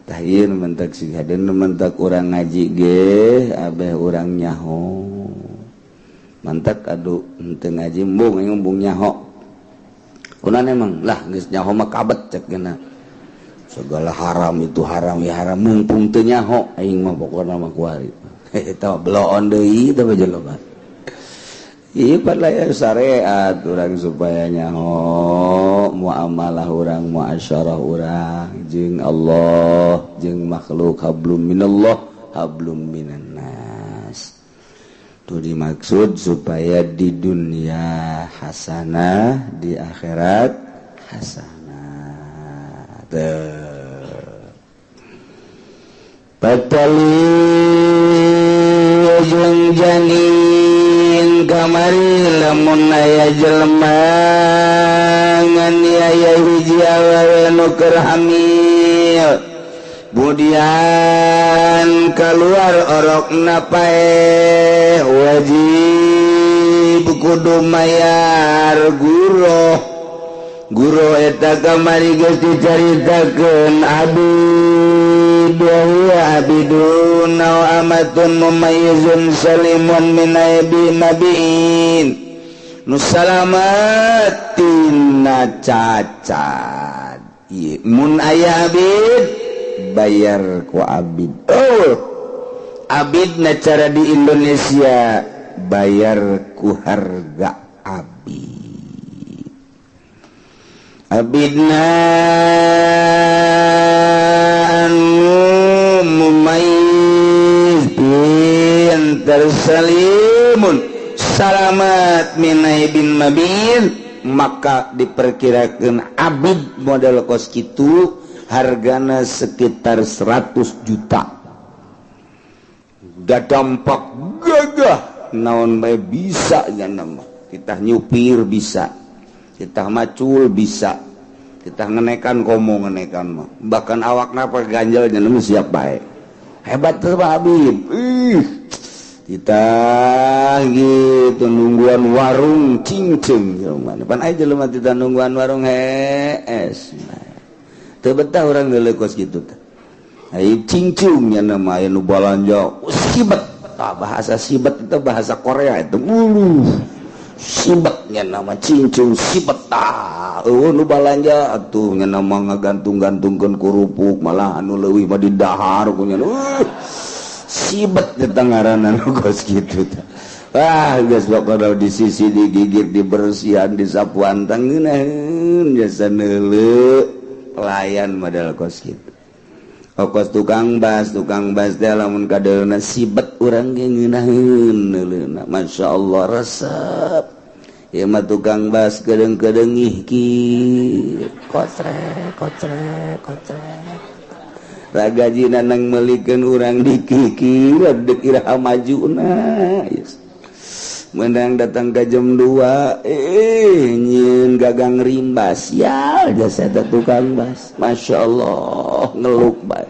tah ieu mentak sigadeun mentak urang ngaji ge abeh urang nyaho mantak adu henteu ngaji embung nyaho kunaon emang lah geus nyaho mah kabet cek geuna segala haram itu haram ya haram mumpung teu nyaho aing mah pokona mah kuari eta beloon deui teh bajeloba ieu padahal syariat urang supaya nyaho muamalah urang muasyarah urang jeung Allah jeung makhluk hablum minallah hablum minan nas tu dimaksud supaya di dunia hasanah di akhirat hasanah patali jeung janin kamari lamun aya jelema ngan aya hiji awewe nu keur hamil kemudian keluar orokna pae wajib kudu mayar guru eta kamari geus dicaritakeun abidun wa amatun mumayyizun salimun min aibi nabiin nu salamatina cacat mun aya abid bayar ku abid abidna cara di Indonesia bayar ku harga abidna anu mumayyiz pintar salimun salamat min aibin mabin maka diperkirakan abid model kos kitu hargana sekitar 100 juta udah dampak gagah naon bae bisa nya nama kita nyupir bisa, kita macul bisa, kita ngenekan komo ngenekan mah. Bahkan awakna pakai ganjalnya nemu siap baik. Hebat tuh Pak Habib. Kita gitu nungguan warung cincin mana pan aja lu mati nungguan warung hees teu betah urang geuleuh kos kitu teh ai cincin nya nama aya nu balanja sibet tah bahasa sibet itu bahasa Korea itu sibet nya nama cincin sibet tah nu balanja atuh nya nama ngagantung-gantungkeun kurupuk malah anu leuwih mah di dahar kunya sibet di tengaranan kos gitu. Wah, geus pokona di sisi digigir dibersihan disapuan tangeunaheun jasa neuleuh pelayan model kos gitu. Kos tukang bas teh lamun kadeuna sibet urang ge ngeunaheun neuleuhna. Masyaallah resep. Ieu mah tukang bas kedeung-kedeung ki kotrek ragajina nang melikeun urang dikikir dek iraha majuna menang datang ka jam 2 nyeun gagang rimbas ya jasa tukang bas masyaallah ngeluk bae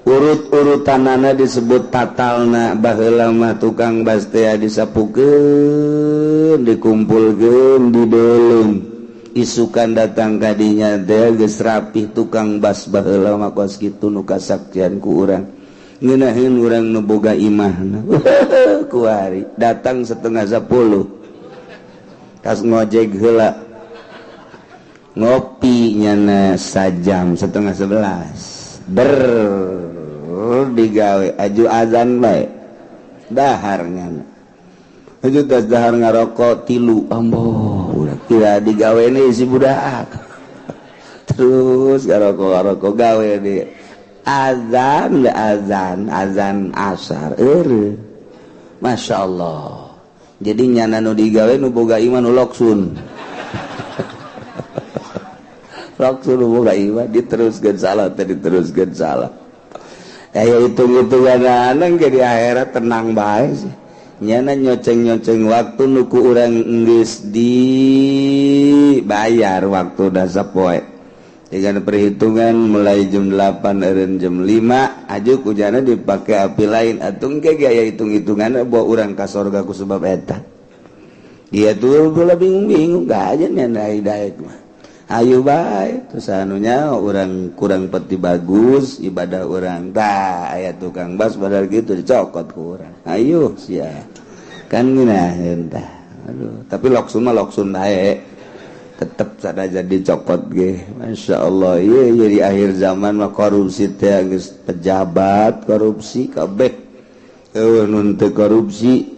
urut-urutanana disebut tatalna baheula mah tukang bas teh disapukeun dikumpulkeun dideleng isukan datang kadinya teh geus rapih tukang bas baheula mah kos kitu nu kasaktian ku urang ngeunaheun urang nu boga imahna ku hari datang 9:30 tas ngojek heula ngopi nyana sajam 10:30 digawe aju azan bae dahar nyana aju tas dahar ngarokok 3 amboh kira digawe nih si budak terus garoko gawe di azan asar Masya Allah jadi nyana nu digawe nu boga iman nu loksun nu boga iman diteruskeun salah aya hitung-hitungan anang ke di akhirat tenang bae sih nyana nyoceng waktu nuku urang geus dibayar waktu dasa poe dengan perhitungan mulai jam 8 eureun jam 5 ajuk ujana dipake api lain atung ge aya hitung-hitungan bawa urang ka sorga ku sebab eta ieu tuh ulah bingung-bingung ka aja nyana hidayah mah ayo bae terus anunya urang kurang peti bagus ibadah urang tah aya tukang bas badal gitu dicokot ku urang ayo sia kan ngeunaheun tah aduh tapi loksun mah loksun bae tetep sadaja dicokot ge masyaallah ieu di akhir zaman mah korupsi teh geus pejabat korupsi kabeh nun teu korupsi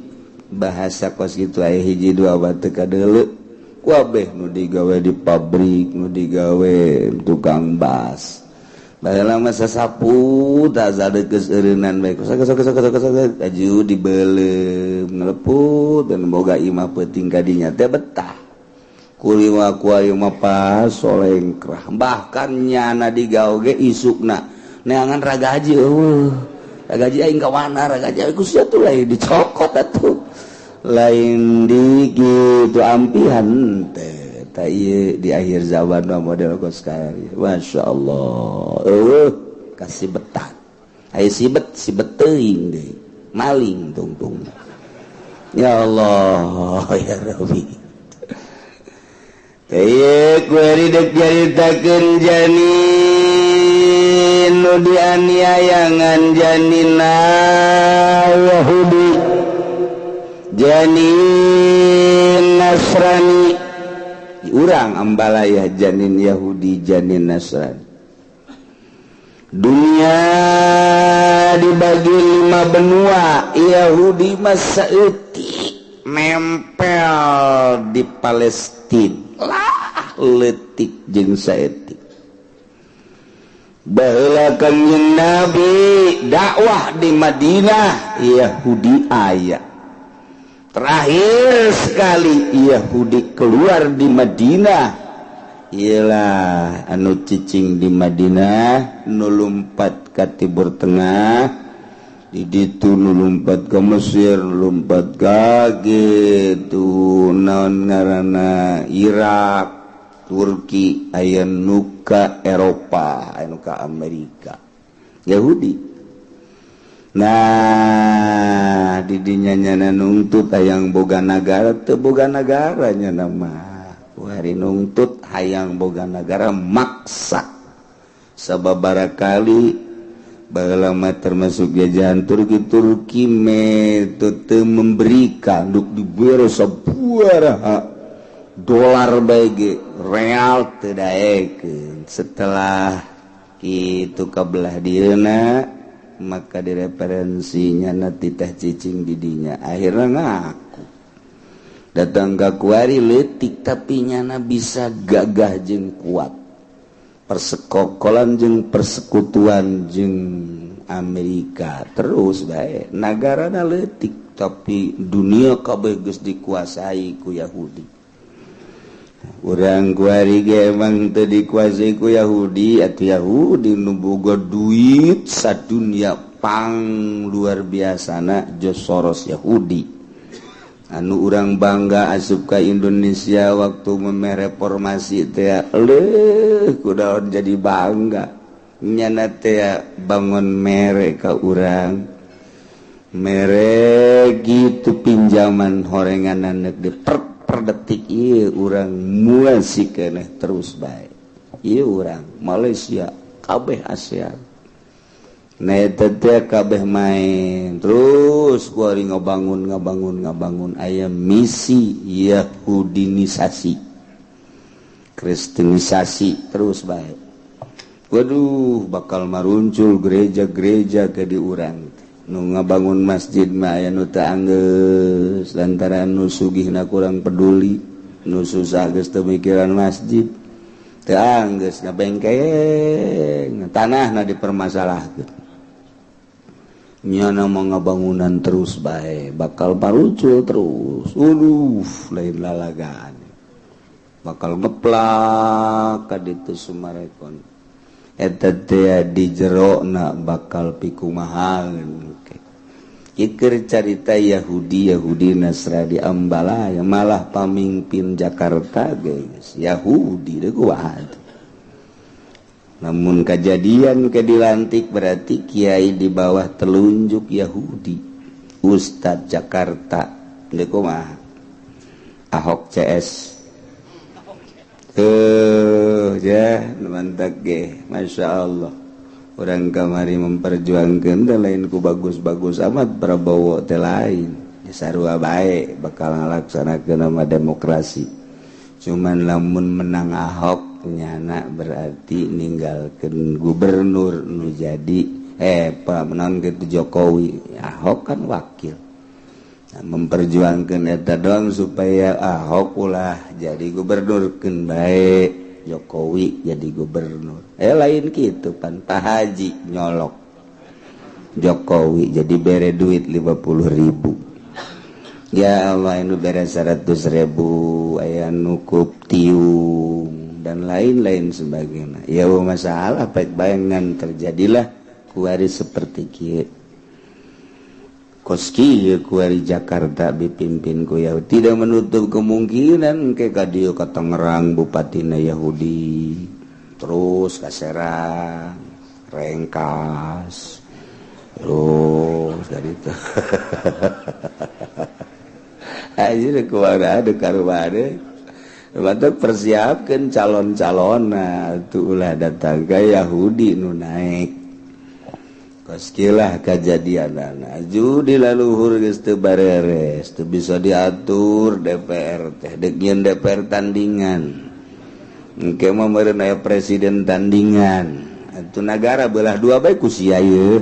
bahasa kos kitu aya hiji dua batu kadeuleu kabeh nu digawe di pabrik nu digawe tukang bas baheula mah sasapu tak zadeukes eureunan bae sok aju dibeleum ngeleput dan boga imah peuting kadinya teh betah kuliwa ku ayeuna mah pas solengkrah bahkan nyana digawe ge isukna neangan ragaji ragaji aing ka mana ragaji ku sia tuh lain dicokot atuh lain di gitu ampihan teh ta ieu di akhir zaman model kos kari masyaallah kasih betah aya sibet teuing deui maling tungtung ya Allah ya Rabbi teh kuari dek nyaritakeun janin nu dianiayangan janina Yahudi janin Nasrani urang ambalaya janin Yahudi janin Nasrani dunia dibagi 5 benua Yahudi masa eutik nempel di Palestina lah leutik jeung saeutik baheula kanjeng Nabi dakwah di Madinah Yahudi aya terakhir sekali Yahudi keluar di Madinah ialah anu cicing di Madinah nu lumpat ka Timur Tengah ditu lumpat ke Mesir lumpat gitu naon ngaranna Irak Turki aya nuka Eropa aya nuka Amerika Yahudi. Nah didinya nyana nungtut hayang boga negara teu boga negaranya nama kuari nungtut hayang boga negara maksa sababaraha kali baheula termasuk jajahan Turki teu memberikan duk dibere sabaraha dolar bae ge real teu daekeun setelah kitu kabelah dieuna maka direferensinya nanti teh cicing didinya akhirnya ngaku datang ke kuari letik tapi nyana bisa gagah jeung kuat persekokolan jeung persekutuan jeung Amerika terus bae nagarana letik tapi dunia kabeh geus dikuasai ku Yahudi. Urang kuari ge emang teu dikuasai ku Yahudi atuh Yahudi nu boga duit sadunya pang luar biasana George Soros Yahudi anu urang bangga asup ka Indonesia waktu memeh reformasi teh kudaon jadi bangga nyana teh bangun mere ka urang mere gitu pinjaman horenganan di per detik iya orang muasi keneh terus baik iya orang Malaysia kabeh ASEAN nah teh kabeh main terus kuari ngabangun aya misi Yahudinisasi Kristenisasi terus baik waduh bakal maruncul gereja-gereja ke di urang nu ngabangun masjid mah aya nu teu anggeus lantaran nu sugihna kurang peduli nu susah geus teu mikiran masjid teu anggeus ngabengkeng tanahna dipermasalahkeun nyana mah ngabangunan terus bae bakal paruncul terus lain lalagaan bakal ngeplak ka ditu Sumarekon eta teh di jerona bakal pikumahaeun Ikir carita Yahudi Nasrani Ambalaya malah pamimpin Jakarta guys Yahudi deh gua. Namun kejadian ke dilantik berarti kiai di bawah telunjuk Yahudi Ustadz Jakarta deh kumaha Ahok CS ya mantap ge Masya Allah. Orang kamari memperjuangkan teh lain ku bagus-bagus amat Prabowo teh lain sarua bae bakal ngalaksanakeun nama demokrasi cuman lamun menang Ahok nyana berarti ninggalkeun gubernur nu jadi menang gitu Jokowi Ahok kan wakil nah, memperjuangkan eta doang supaya Ahok ulah jadi gubernur keun bae Jokowi jadi gubernur lain gitu pan Pak Haji nyolok Jokowi jadi bere duit 50.000 ya Allah ini bere 100.000 aya nukup tiung dan lain-lain sebagainya ya masalah baik bayangan terjadilah kuari seperti kieu koski kuari Jakarta dipimpin ku Yahudi tidak menutup kemungkinan ke kadieu ka Tangerang bupatina Yahudi terus ka Serang Rengkas terus dari itu aja kumaha ada karuade mantap persiapkan calon-calon tuh ulah datang ke Yahudi nu naik koskilah kejadian judi laluhur geus teu bareres teu bisa diatur DPR teh deuk nyeun DPR tandingan engke mah meureun aya presiden tandingan atuh nagara belah dua bae ku sia ieu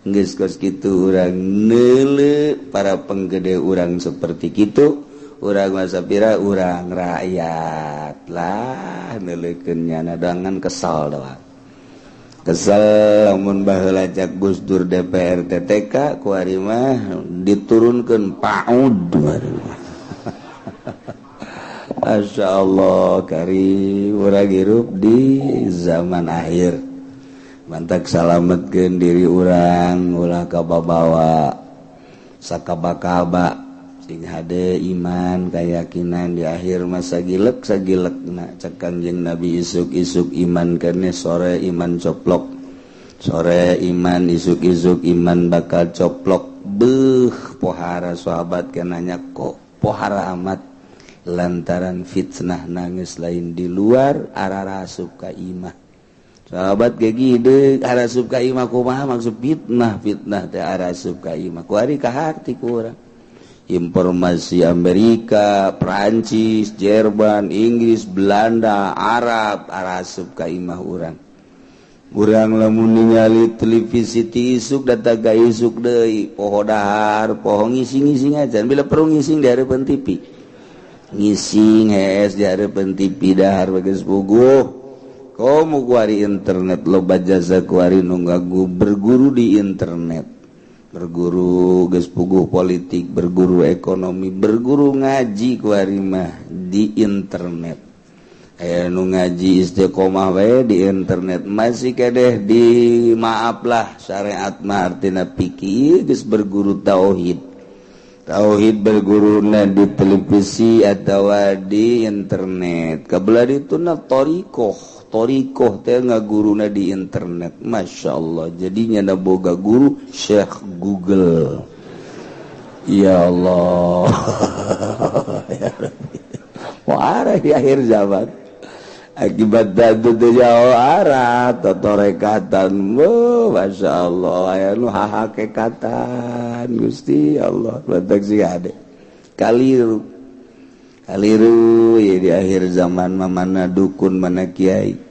geus kos kitu urang neuleuh para penggede urang seperti kitu urang mah sapira urang rakyat lah neuleukeun nyana dangan kesal doang kesel lamun baheula cak Gus Dur DPR TTK kuari mah diturunkeun PAUD Masya Allah kari urang hirup di zaman akhir mantak salametkeun diri urang ulah kabawa sakaba-kaba sing hade iman keyakinan di akhir masa gilek sagilekna cek Kangjeng Nabi isuk-isuk iman kene sore iman coplok sore iman isuk-isuk iman bakal coplok beuh pohara sahabat kenanya kok pohara amat lantaran fitnah nangis lain di luar ararasup ka imah sahabat kayak gede arasup ka imah kumaha maksud fitnah teh arasup ka imah ku ari ka harti ku urang informasi Amerika, Prancis, Jerman, Inggris, Belanda, Arab arasup ka imah urang urang lamun ningali televisi ti isuk data ga isuk deui poho dahar poho ngising-ngising aja bila perlu ngising di hareupeun TV ngising hees di hareupeun TV dahar bageus puguh komo kuari internet loba jasa kuari nu ngagu berguru di internet berguru geus puguh politik berguru ekonomi berguru ngaji kuari mah di internet aya nu ngaji istiqomah wae di internet masih kedeh di maaf lah syariat mah artina fikih geus berguru tauhid berguruna di televisi atau di internet kabelah dituna torikoh teh ngaguruna di internet Masya Allah jadinya na boga guru Syekh Google ya Allah mau arah di akhir zaman akibat dadu teh jauh arah totorekatan Masya Allah aya nu hahakekatan Gusti Allah batak sih ade kaliru ya di akhir zaman mana dukun mana kiai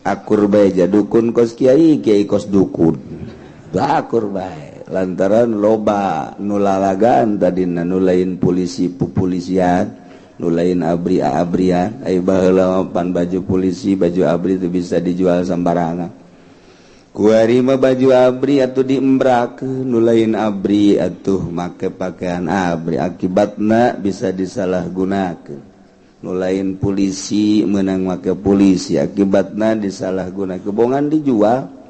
akur bae dukun kos kiai kos dukun akur bae lantaran loba nulalagan tadina nulain polisi pupolisian nulain abrian ai baheula pan baju polisi baju abri itu bisa dijual sembarangan kuari mah baju abri atuh diembrakeun nulain abri atuh make pakaian abri akibatna bisa disalahgunakeun nulain polisi menang make polisi akibatna disalahgunakeun kebongan dijual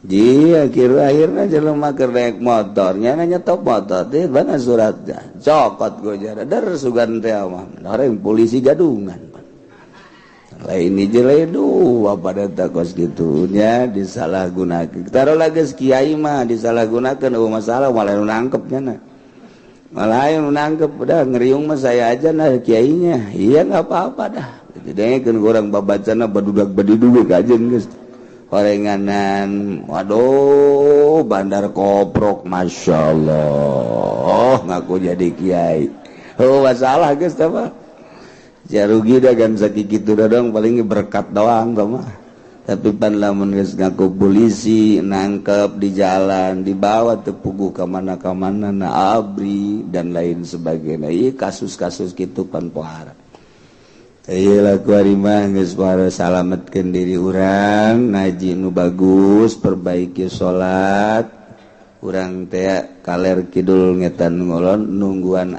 di akhirna jelema keur naik motornya nanya top motor teh mana suratnya cokot gojara dar sugan teh mah orang polisi gadungan lain ini jeledu pada takos gitunya disalahgunakeun taruhlah geus kiai mah disalahgunakeun eueuh masalah malah nangkepnya na malah yang nangkep udah ngeriung mah saya aja nah kiainya iya nggak apa-apa dah jadi kan orang babacana badudak badidu kajen guys orenganan waduh bandar koprok Masya Allah ngaku jadi kiai masalah guys apa jarugi dah kan sakit gitu dong paling berkat doang sama tapi pan lamun geus ngaku polisi nangkep di jalan dibawa tepuguh ke mana na abri dan lain sebagainya ieu kasus-kasus kitu pan pohara ieu lah kuari mah geus pohara salametkeun diri urang ngaji nu bagus perbaiki salat urang teh kaler kidul ngetan ngolon nungguan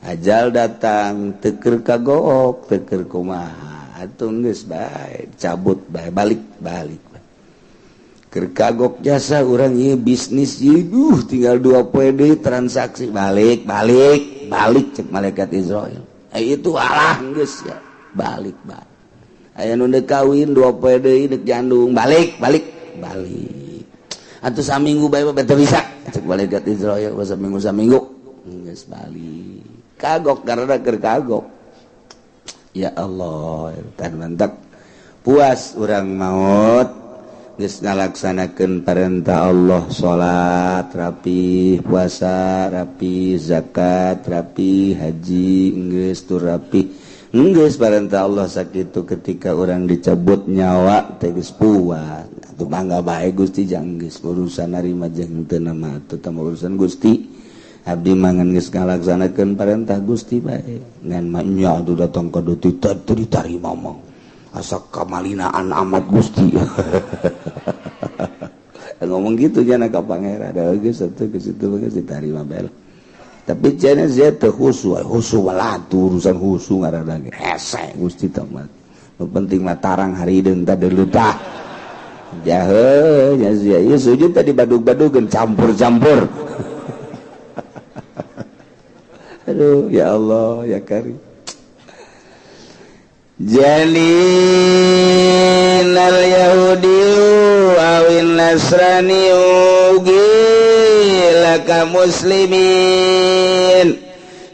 ajal datang teu kagok teu kumaha atuh geus bae cabut bae balik keur kagok jasa urang ieu bisnis ieu tinggal 2 poe deui transaksi balik cek malaikat Israil itu alah geus ya balik aya nu deuk kawin 2 poe deui deuk jandung balik atuh saminggu bae teu bisa cek malaikat Israil saminggu geus balik kagok karena keur kagok ya Allah tan mantap puas urang maot geus ngalaksanakeun perintah Allah salat rapi puasa rapi zakat rapi haji geus tur rapi geus perintah Allah sakitu ketika urang dicabut nyawa teh geus puas atuh mangga bae Gusti jang geus urusan narima jeung teu nama atuh tah urusan Gusti abdi mangan geus ngalaksanakeun perintah Gusti bae ngan nya atuh datang ka ditu teu ditarima mah asa kamalinaan amat Gusti ngomong gitu nya ka pangeran da geus atuh geus itu geus ditarima bae tapi cenah zat teu khusu walatu urusan khusu ngaranna ge hese Gusti teh mah penting mah tarang harideung teh deuleu tah jahe nya sia ieu sujud tadi badug-badugeun campur-campur aduh ya Allah ya Karim Jalinal Yahudi awin Nasrani laka muslimin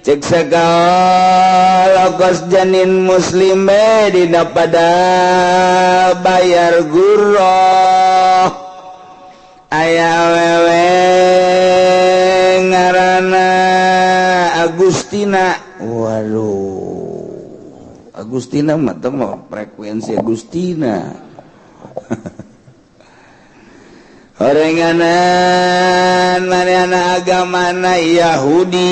cek segala kos janin muslim dina pada bayar gurroh aya wewe ngaranna Agustina waduh Agustina mah teh frekuensi Agustina Orenganan manehna agamana Yahudi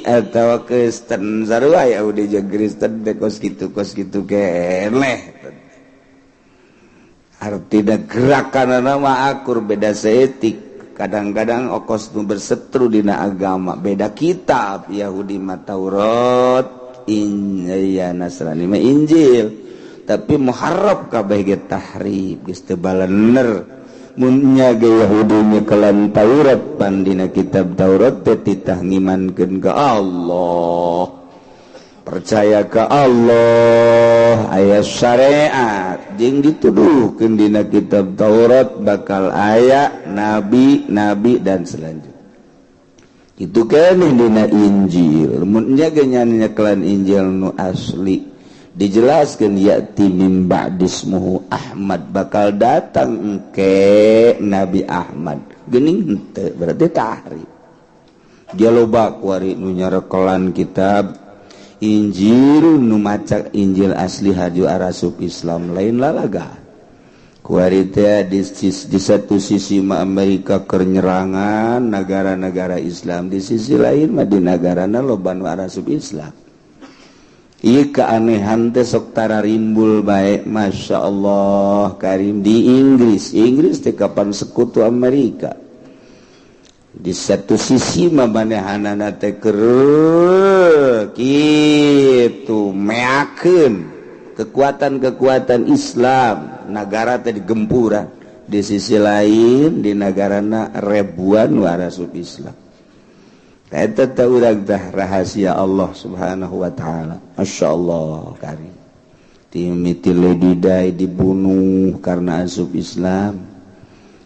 atau Kristen sarua Yahudi jeung Kristen teh kos kitu keneh artina gerakanana mah akur beda seetik kadang-kadang okos nu berseteru dina agama beda kitab Yahudi mah Taurat ya Nasrani mah Injil tapi muharrab kabeh ge tahrif geus teu balener mun nya ge Yahudi nya kelan Taurat pan dina kitab Taurat teh titah ngimankeun ka Allah percaya ka Allah aya syariat jeung dituduhkeun dina kitab Taurat bakal aya nabi dan selanjutnya itu kan dina Injil mun nya ge nya kelan Injil nu asli dijelaskan ya'ti min ba'dismuhu Ahmad bakal datang engke Nabi Ahmad geuning henteu berarti tahrif dia loba kuari nu nyarekelan kitab Injil nu maca Injil asli haju arasup Islam lain lalaga kuari teh di satu sisi mah Amerika keur nyerangan negara-negara Islam di sisi lain mah di nagarana loba nu arasup Islam ieu keanehan teh sok tara rimbul bae Masya Allah Karim di Inggris teh kapan sekutu Amerika di satu sisi mah manehanana teh keur kitu meakeun kekuatan Islam negara teh digempuran di sisi lain di negarana ribuan warasub Islam eta teh urang teh rahasia Allah Subhanahu wa taala masyaallah Karim timiti ledidai dibunuh karena asup Islam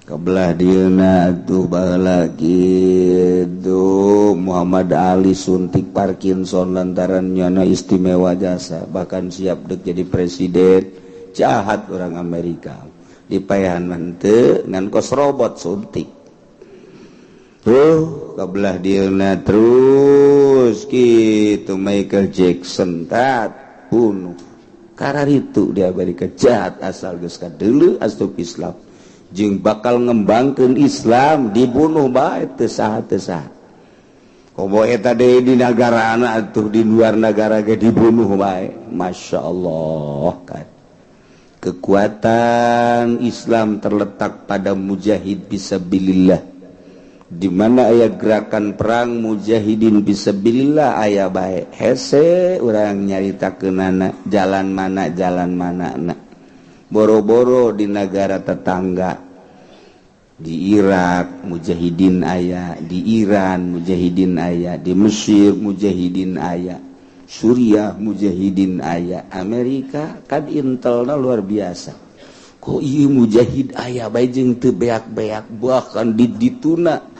kabelah dieuna atuh baheula kitu Muhammad Ali suntik Parkinson lantaran nyana istimewa jasa bahkan siap dek jadi presiden jahat orang Amerika dipayahan mante ngan kos robot suntik kabelah dieuna terus kitu Michael Jackson tat bunuh kararitu di Amerika jahat asal geus kadeuleu asup Islam jeung bakal ngembangkeun Islam dibunuh bae teu saha komo eta deui di nagarana atuh di luar negara ge dibunuh bae masyaallah kan kekuatan Islam terletak pada mujahid fisabilillah di mana aya gerakan perang mujahidin fisabilillah aya bae hese urang nyaritakeunana jalan mana boro-boro di negara tetangga di Irak mujahidin aya di Iran mujahidin aya di Mesir mujahidin aya Suriah mujahidin aya Amerika kan intelna luar biasa kok ieu mujahid aya bae jeung teu beak-beak bahkan dituna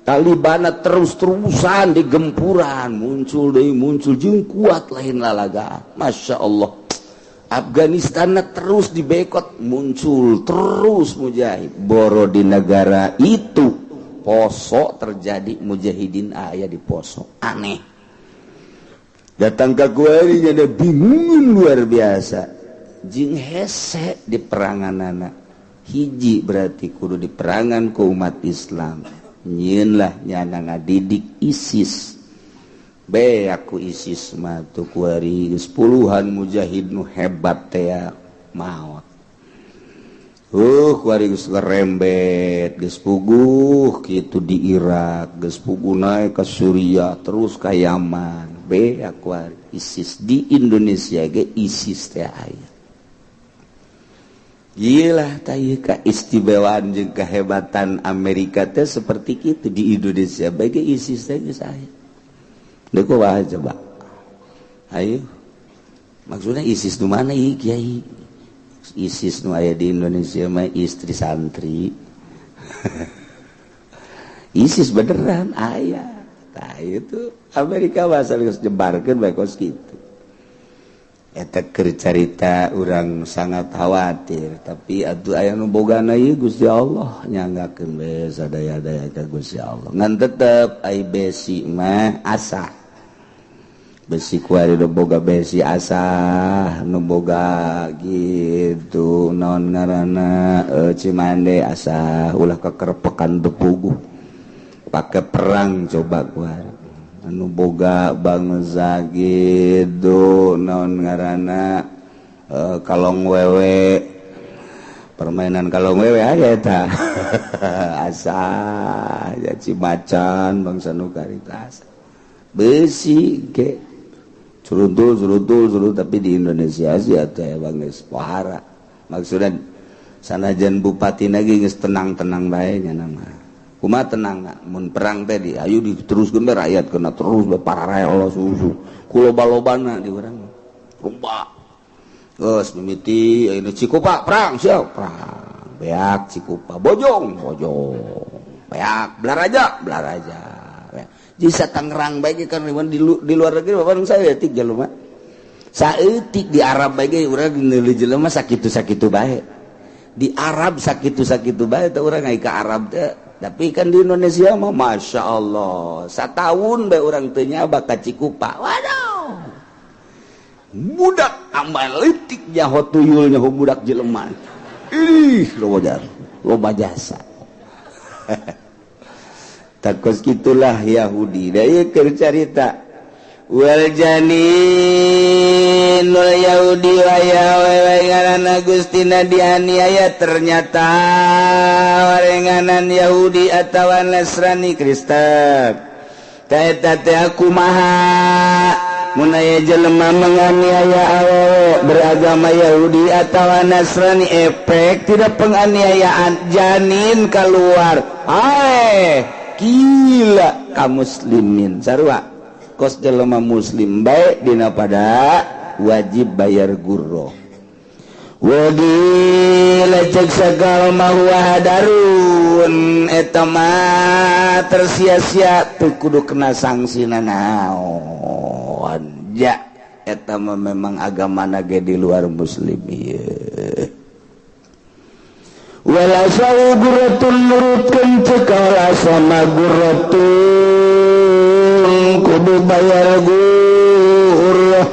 Talibana terus-terusan digempuran muncul jeung kuat lain lalaga Masya Allah Afghanistan terus dibekot muncul terus mujahid boro di negara itu poso terjadi mujahidin aya di poso aneh datang ke kuari jadi bingung luar biasa jeung hese di peranganana hiji berarti kudu di perangan ku umat Islam nyieun lah nyana ngadidik ISIS be aku ISIS mah tuh kuari geus puluhan mujahid nu hebat teh maot kuari geus ngerembet geus puguh kitu di Irak geus puguh naik ke Suriah terus ka Yaman be kuari ISIS di Indonesia ge ISIS teh aya. Gila tah keistimewaan jeung kehebatan Amerika teh seperti kitu di Indonesia bae ISIS teh geus aya. Deuk wah coba. Ayo. Maksudnya ISIS nu mana ieu Kiai? ISIS nu aya di Indonesia mah istri santri. ISIS beneran aya. Tah itu Amerika bahasa geus jebarkeun bae kos kitu. Eta keur carita urang sangat khawatir, tapi atuh aya nu bogana ieu Gusti Allah nyanggakeun we sadaya-daya ka Gusti Allah. Ngan tetep ai besi mah asah. Besi kuari nu boga besi asah, nu boga gitu naon ngaranna cimande asah ulah kekerpekan bepuguh. Pake perang coba kuari. Anu boga bangsa gitu naon ngaranna kalong wewe permainan kalong wewe aya eta asa ya cimacan bangsa nu karitas besi ge curudul tapi di Indonesia sih teh bang geus pohara maksudna sanajan bupati lagi geus tenang-tenang bae nya nama kumaha tenang mun perang teh di ayo diteruskeun bae rakyat kena terus bae pararaya Allah susu kuloba-lobana di urang lomba geus mimiti ayeuna Cikupa perang siap perang beak Cikupa bojong beak Blaraja jisa Tangerang bae kan di luar negeri bapak saya etik jelema saeutik di Arab bae urang neuli jelema sakitu-sakitu bae di Arab sakitu-sakitu bae teh urang ai ka Arab teh tapi kan di Indonesia mah Masya Allah satahun bae urang teu nyaba ka Cikupa waduh budak amal litik nyaho tuyul nyaho budak jelema ih loba jasa takos gitulah Yahudi da ieu keur carita wal janinul Yahudi wa yawe ngaranna Gustina dianiaya ternyata warenganan Yahudi atawa Nasrani Kristen ta eta teh kumaha mun aya jelema menganiaya awewe beragama Yahudi atawa Nasrani efek tidak penganiayaan janin keluar gila kaum muslimin sarua kos jelema muslim baik dina pada wajib bayar gurro wadila cek sagal mahuwa hadarun eta mah tersia-sia teu kudu kena sangsina naon ja eta mah memang agamana ge di luar muslim ieu wala sawu gurratun nurutkeun cekala sama gurratun kudu bayar gurrah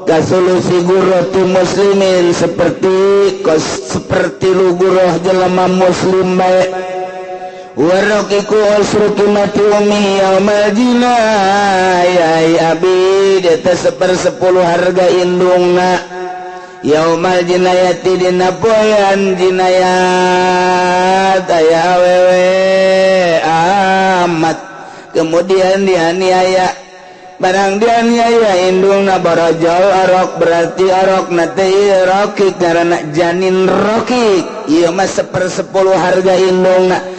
kasolusi gurratu muslimin seperti lu gurrah jelema muslim bae waraqiku usruki mati umi yaumal jinayai abid eta 1/10 harga indungna yaumal jinayati dina poean jinayat aya awewe amat kemudian dianiaya barang dianiaya indungna barajal arok berarti arok nate rokik karena janin rokik ieu mah 1/10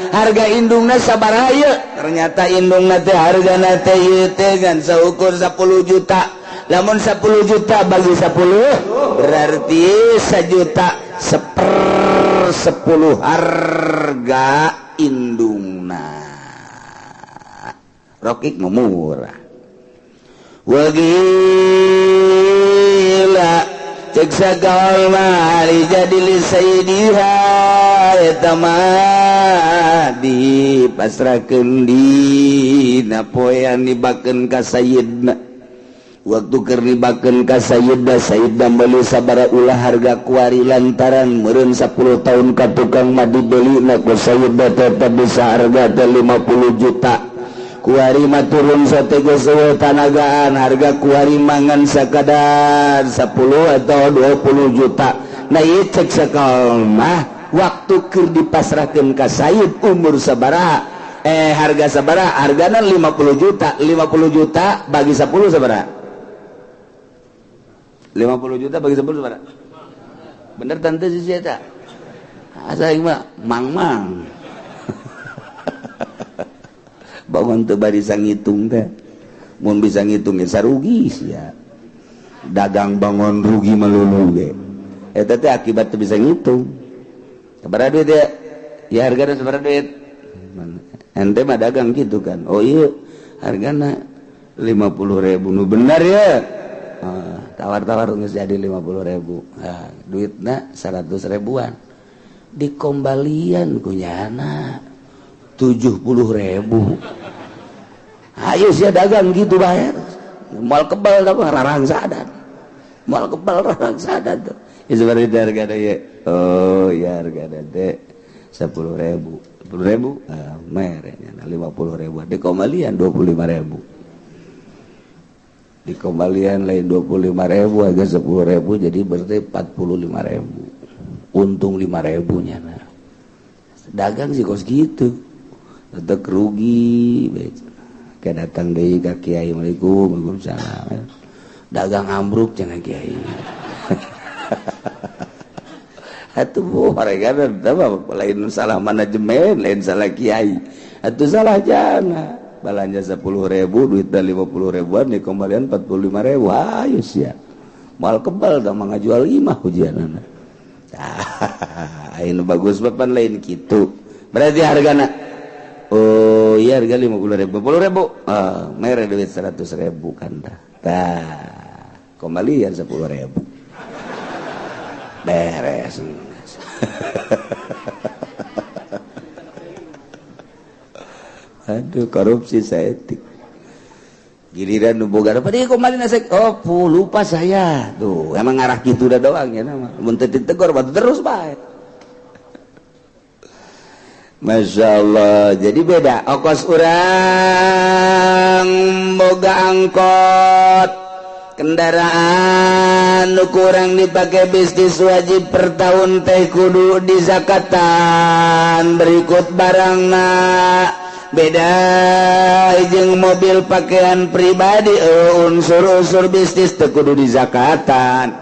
harga indungna sabaraha ieu ternyata indungna teh hargana teh ieu teh kan saukur 10 juta lamun 10 juta bagi 10 berarti 1 juta 1/10 harga indungna rokik murah wagila cek sagal mari jadi li sayyidiha eta mah dipasrahkeun dina poean dibakeun ka sayyidna waktu keur dibakeun ka sayyidna meuli sabaraha ulah harga kuari lantaran meureun 10 tahun ka tukang mah dibelina ku sayyidna tetep bisa harga teh 50 juta kuari mah turun satege sewe tanagaan harga kuari mangan sakadar 10 atau 20 juta nah ieu cek sakal mah waktu keur dipasrahkeun ka sayyid umur sabaraha harga sabaraha hargana 50 juta bagi 10 sabaraha 50 juta bagi 10 saudara. Bener tante sih eta. Asa aing mah mang-mang. Bangun teu bisa ngitung teh. Mun bisa ngitung geus sarugi sia. Dagang bangun rugi melulu ge. Eta teh akibat teu bisa ngitung. Sabaraha duit ya? Ya hargana sabaraha duit? Ente mah dagang gitu kan. Oh iya, hargana 50.000. Nu bener ya. Tawar-tawar geus jadi 50.000. Nah, duitna 100 ribuan. Dikombalian kunyana 70.000. Ayo sia dagang gitu bayar. Mal kebal tapi rarang sadar. Mal kebal rarang sadar tuh. Ya seperti harga ya. Oh ya harga teh 10.000. 10.000 merenya 50.000. Dikombalian 25.000. Dikembalian lain 25.000 harga 10.000 jadi berarti 45.000. Untung 5.000 nya nah. Dagang sih kos gitu. Tetep rugi kayak datang deui ka kiai Waalaikumsalam. Dagang ambruk cenah kiai. Atuh bu harga lain salah manajemen, lain salah kiai. Atuh salah jana. Balanja 10.000 duitnya 50.000-an dikembalian 45.000. Ayo sia. Mal kebal dah ngajual imah hujanana. Ayeuna bagus papan lain kitu. Berarti hargana oh iya harga 50.000. 10.000 mere duit 100.000 kan dah. Tah kembalian 10.000. Beres. Aduh korupsi saeutik. Giliran nu boga apa deui kembali nasek. Oh lupa saya. Tuh emang ngarah kitu da doang ya nama. Mun teu ditegor batu terus bae. Masya Allah. Jadi beda ongkos urang boga angkot kendaraan nu kurang dipakai bisnis wajib per tahun teh kudu dizakatan berikut barangna. Beda jeung mobil pakaian pribadi unsur-unsur bisnis teu kudu dizakatan.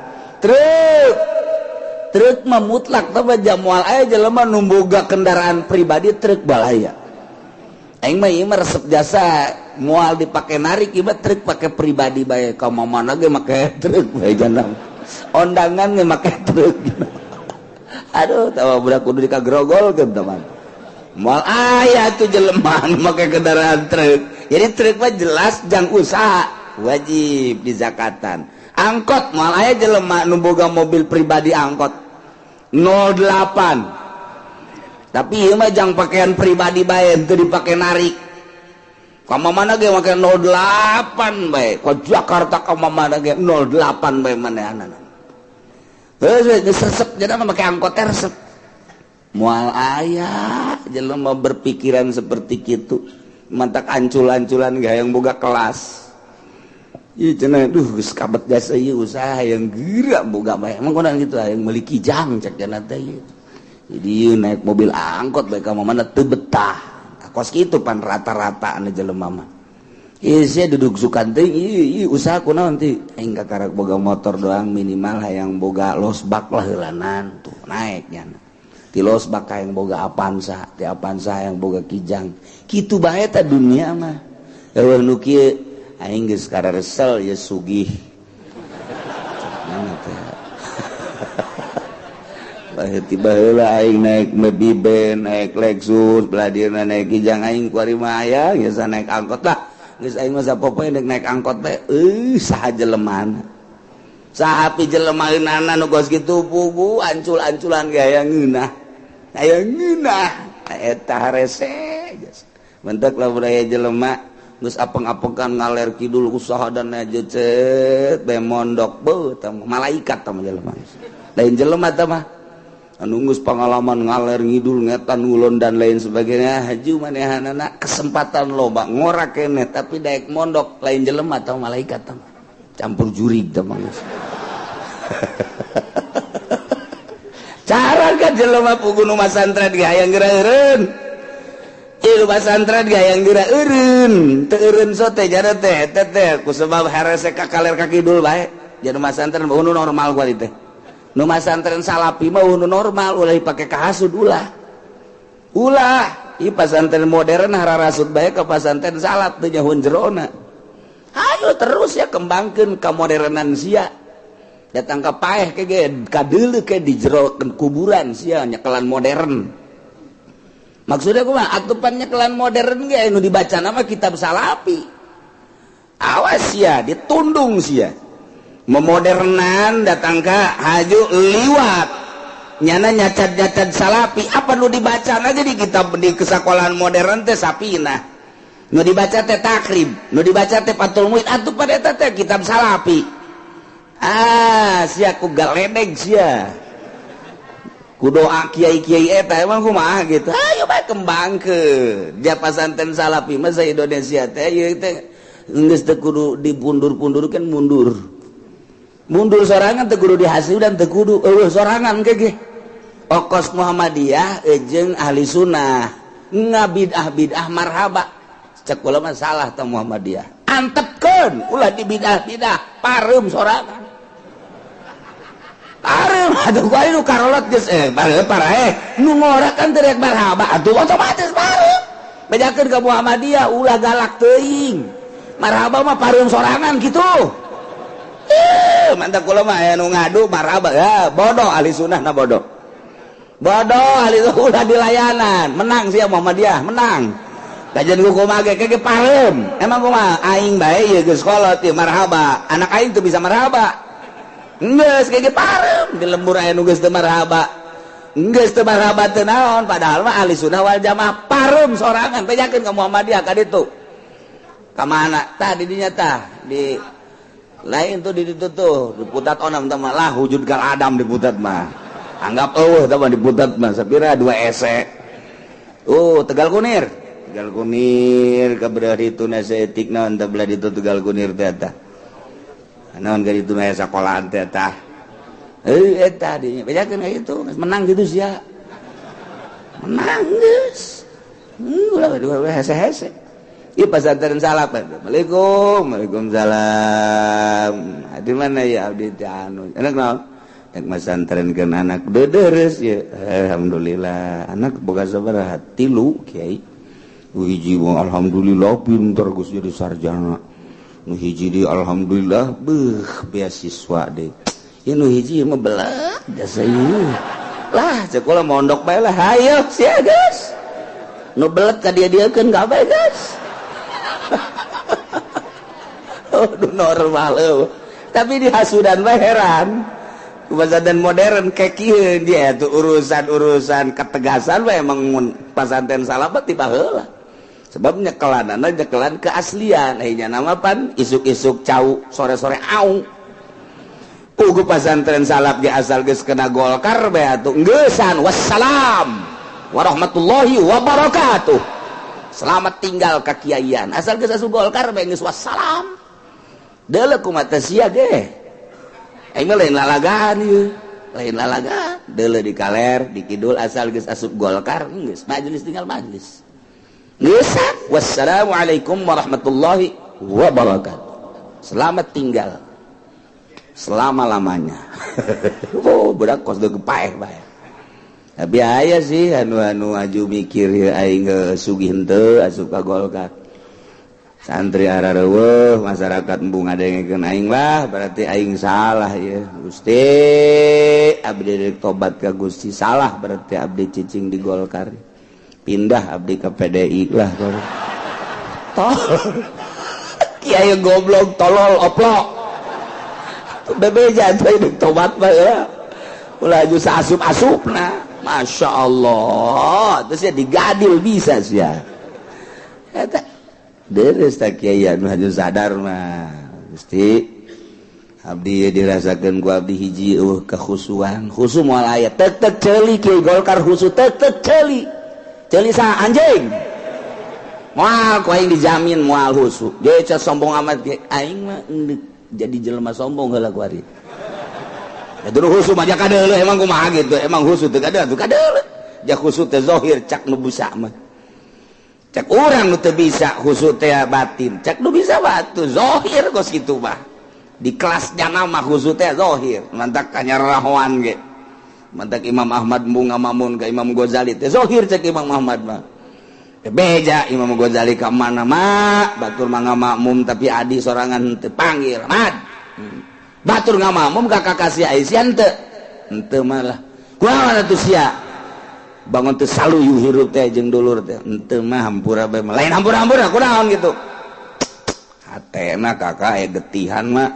Truk mah mutlak teh jamual aya jelema nu boga kendaraan pribadi truk balaya. Aing mah ieu resep jasa moal dipake narik ieu truk pake pribadi bae ka mana ge make truk bae jana. Ondangan ge make truk. Aduh tawa budak kudu dikagrogolkeun teman. Moal aya tuh jelema nu make kendaraan truk. Jadi truk mah jelas jang usaha wajib dizakatan. Angkot moal aya jelema nu boga mobil pribadi angkot 08. Tapi ieu mah jang pakaian pribadi bae teu dipake narik. Ka mana ge make 08 bae. Ka Jakarta ka mana ge 08 bae manehanana. Terus resep jadi make angkot teh resep. Moal aya jelema berpikiran seperti kitu. Mantak ancul-anculan gayang boga kelas. Ieu cenah geus kabet jasa ieu usaha yang geura boga bae. Emang kunaon kitu yang meuli kijang cek cenah teh ieu. Jadi ieu naik mobil angkot bae ka mana teu betah. Kos kitu pan rata-rata anu jelema mah. Ieu sia duduk sukan teh ieu usaha kunaon teh aing kakarak boga motor doang minimal hayang boga losbak lah heulanan tuh naeknya. Ti losbak hayang boga Avanza, ti Avanza hayang boga kijang. Kitu bae ta dunia mah. Eueuh nu kieu aing geus karesel ya sugih. Mana teh? Bae tiba heula aing naik Maybach, naik Lexus, beladirna naik kijang aing kuari mah aya geus naik angkot lah. Geus aing mah sapopoe naik angkot teh saha jelemana. Saha pi jelemaeunana nu geus kitu pugu ancul-anculan ge aya ngeunah. Aya ngeunah eta harese. Mentek lamun aya jelema geus apeng-apengan ngaler kidul usaha dan aja cet bae mondok beuh tah malaikat tah jelema. Lain jelema tah mah anu geus pengalaman ngaler ngidul ngetan ngulon dan lain sebagainya haju manehanana kesempatan loba ngora keneh tapi daek mondok lain jelema tah malaikat tah campur jurig tah mah. Cara ka jelema pugu nu masantren ge hayang geura eureun. Ieu pasantren ge hayang geura eureun, teu eureun sote jana teh ku sebab harese ka kaler ka kidul bae. jadi rumah santren nu normal gua teh rumah santren salapi mah nu normal ulah dipake kahasud ulah ieu pasantren modern hararasud bae ka pasantren salap teh nyahoun jerona ayo terus ya kembangkeun ka modernan sia datang ka paeh ke kadeuleu ke di jero kuburan sia nyekelan modern maksudnya kumaha atupan nyekelan modern ge anu dibaca nama kitab salapi awas ya ditundung sia memodernan datang ka haju liwat nyana nyacat salapi apa nu dibaca aja di kitab di kesakolahan modern teh sapina nu dibaca teh takrib nu dibaca teh Fathul Muin atuh pada eta teh kitab salapi sia ku galedeg sia ku doa kiai-kiai eta emang kumaha gitu ayo bae kembangkeun ja pasantren salapi mah sa Indonesia teh ieu teh geus teu kudu dipundur-pundurkeun mundur sorangan teu kudu dihasudan teu kudu sorangan kege okos Muhammadiyah jeung ahli sunnah ngabidah marhaba cek ulama salah tah Muhammadiyah antepkeun ulah di bidah pareum sorangan pareum atuh ku anu karolot geus parahe nu ngorakan teh rek marhaba atuh otomatis pareum bejakeun ka Muhammadiyah ulah galak teuing marhaba mah pareum sorangan kitu mantap kula mah anu ngadu marhaba ya bodoh ahli sunnah na bodoh ahli sunnah di layanan menang sia Muhammadiyah menang kajian ku kumaha ge kege pareum emang kumaha aing bae ieu geus kolot ieu marhaba anak aing teu bisa marhaba geus kege pareum di lembur aya nu geus teu marhaba geus teu marhaba teu naon padahal mah ahli sunnah wal jamaah pareum sorangan bejakeun ka Muhammadiyah ka ditu ka mana tah di dinya tah di lain tuh di ditu tuh diputat onam teh mah lah wujud kal Adam diputat mah anggap eueuh tah mah diputat mah sapira 2 ese Tegal Kunir kabelah ditu nasa etik naon teh belah ditu Tegal Kunir teh tah naon ka ditu mah sekolahan teh tah eta dinya bejakeun ka kitu menang kitu sia menang geus ulah dua hese-hese ieu pasantren salap Waalaikumsalam di mana ya abdi teh anu enak naon rek masantrenkeun anak deudeureus ya alhamdulillah anak boga sabaraha 3 kiai nu hiji alhamdulillah pinter geus jadi sarjana nu hiji di alhamdulillah beasiswa deui ieu nu hiji mah belat jasa ieu lah cek ulah mondok bae lah hayo sia geus nu belet ka dia-diekeun ka bae geus aduh normal tapi di hasudan mah heran pasantren modern kayak kieu dia tuh urusan ketegasan mah emang pasantren salafat ti baheula sebab nyekelanana nyekelan keaslian nya nama pan isuk-isuk cau sore-sore aung ugu pasantren salaf ge asal geus kena Golkar bae atuh geeusan wassalam warahmatullahi wabarakatuh selamat tinggal ka kiaian asal geus asup Golkar bae geus wassalam deuleu kumaha teh sia ge aing mah lain lalagaan ieu lain lalagaan deuleu di kaler di kidul asal geus asup Golkar geus majelis tinggal majelis geus wassalamualaikum warahmatullahi wabarakatuh selamat tinggal selama-lamanya budak kos deuk paeh bae tapi aya sih anu aju mikir aing sugih henteu asup ka Golkar santri arareueuh masyarakat embung ngadengekeun aing lah berarti aing salah ya Gusti abdi rek tobat ka Gusti salah berarti abdi cicing di Golkar pindah abdi ke PDI lah kiai goblok tolol oplok bebeja teh tobat bae ulah aju saasup-asupna Masya Allah terus ya digadil bisa sih ya eta deres tak kiai anu haju sadar mah Gusti abdi dirasakeun ku abdi hiji kekhusuan khusu moal aya teu ceuli kiai Golkar khusu teu ceuli sa anjing moal ku aing dijamin moal khusu ge ca sombong amat aing mah jadi jelema sombong heula ku ari ya dulu khusu mah kadeuleu emang kumaha gitu emang khusu teu kadeuleu ja khusu teh zahir cak nu bisa mah cak urang nu teu bisa khusu teh batin cak nu bisa batu zahir kos kitu mah di kelasnya nama khusus teh zahir mantak kanyarahoan ge mantak Imam Ahmad bunga mamun ka Imam Ghazali teh zahir cek Imam Ahmad mah beja Imam Ghazali ka mana mak batur mah makmum tapi adi sorangan teu panggil Ahmad batur ngamakmum ka kakak sia Aisyah henteu malah kunaon atuh sia bangun teu saluyu hirup teh jeung dulur teh henteu mah hampura bae lain hampura-hampura kunaon gitu hatena kakak getihan mah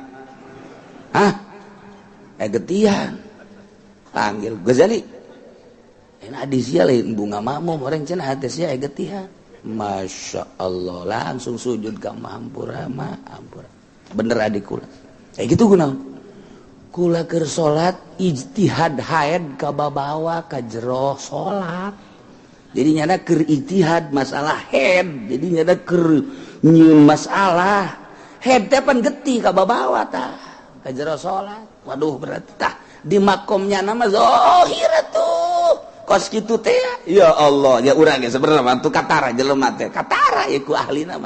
getihan panggil Ghazali enak di sia lain bunga makmum orang cenah hate sia getihan Masya Allah langsung sujud ka hampura mah hampura bener adik kula gitu kunaon kula keur salat ijtihad haid ka babawa ka jero salat jadi nyana keur ijtihad masalah haid jadi nyana keur nyieun masalah haid teh pan getih ka babawa tah ka jero salat waduh berarti tah di makomnya nama zahir atuh kos kitu teh ya Allah ya urang ge sebenarnya tu katara jelema teh katara ya ku ahli nama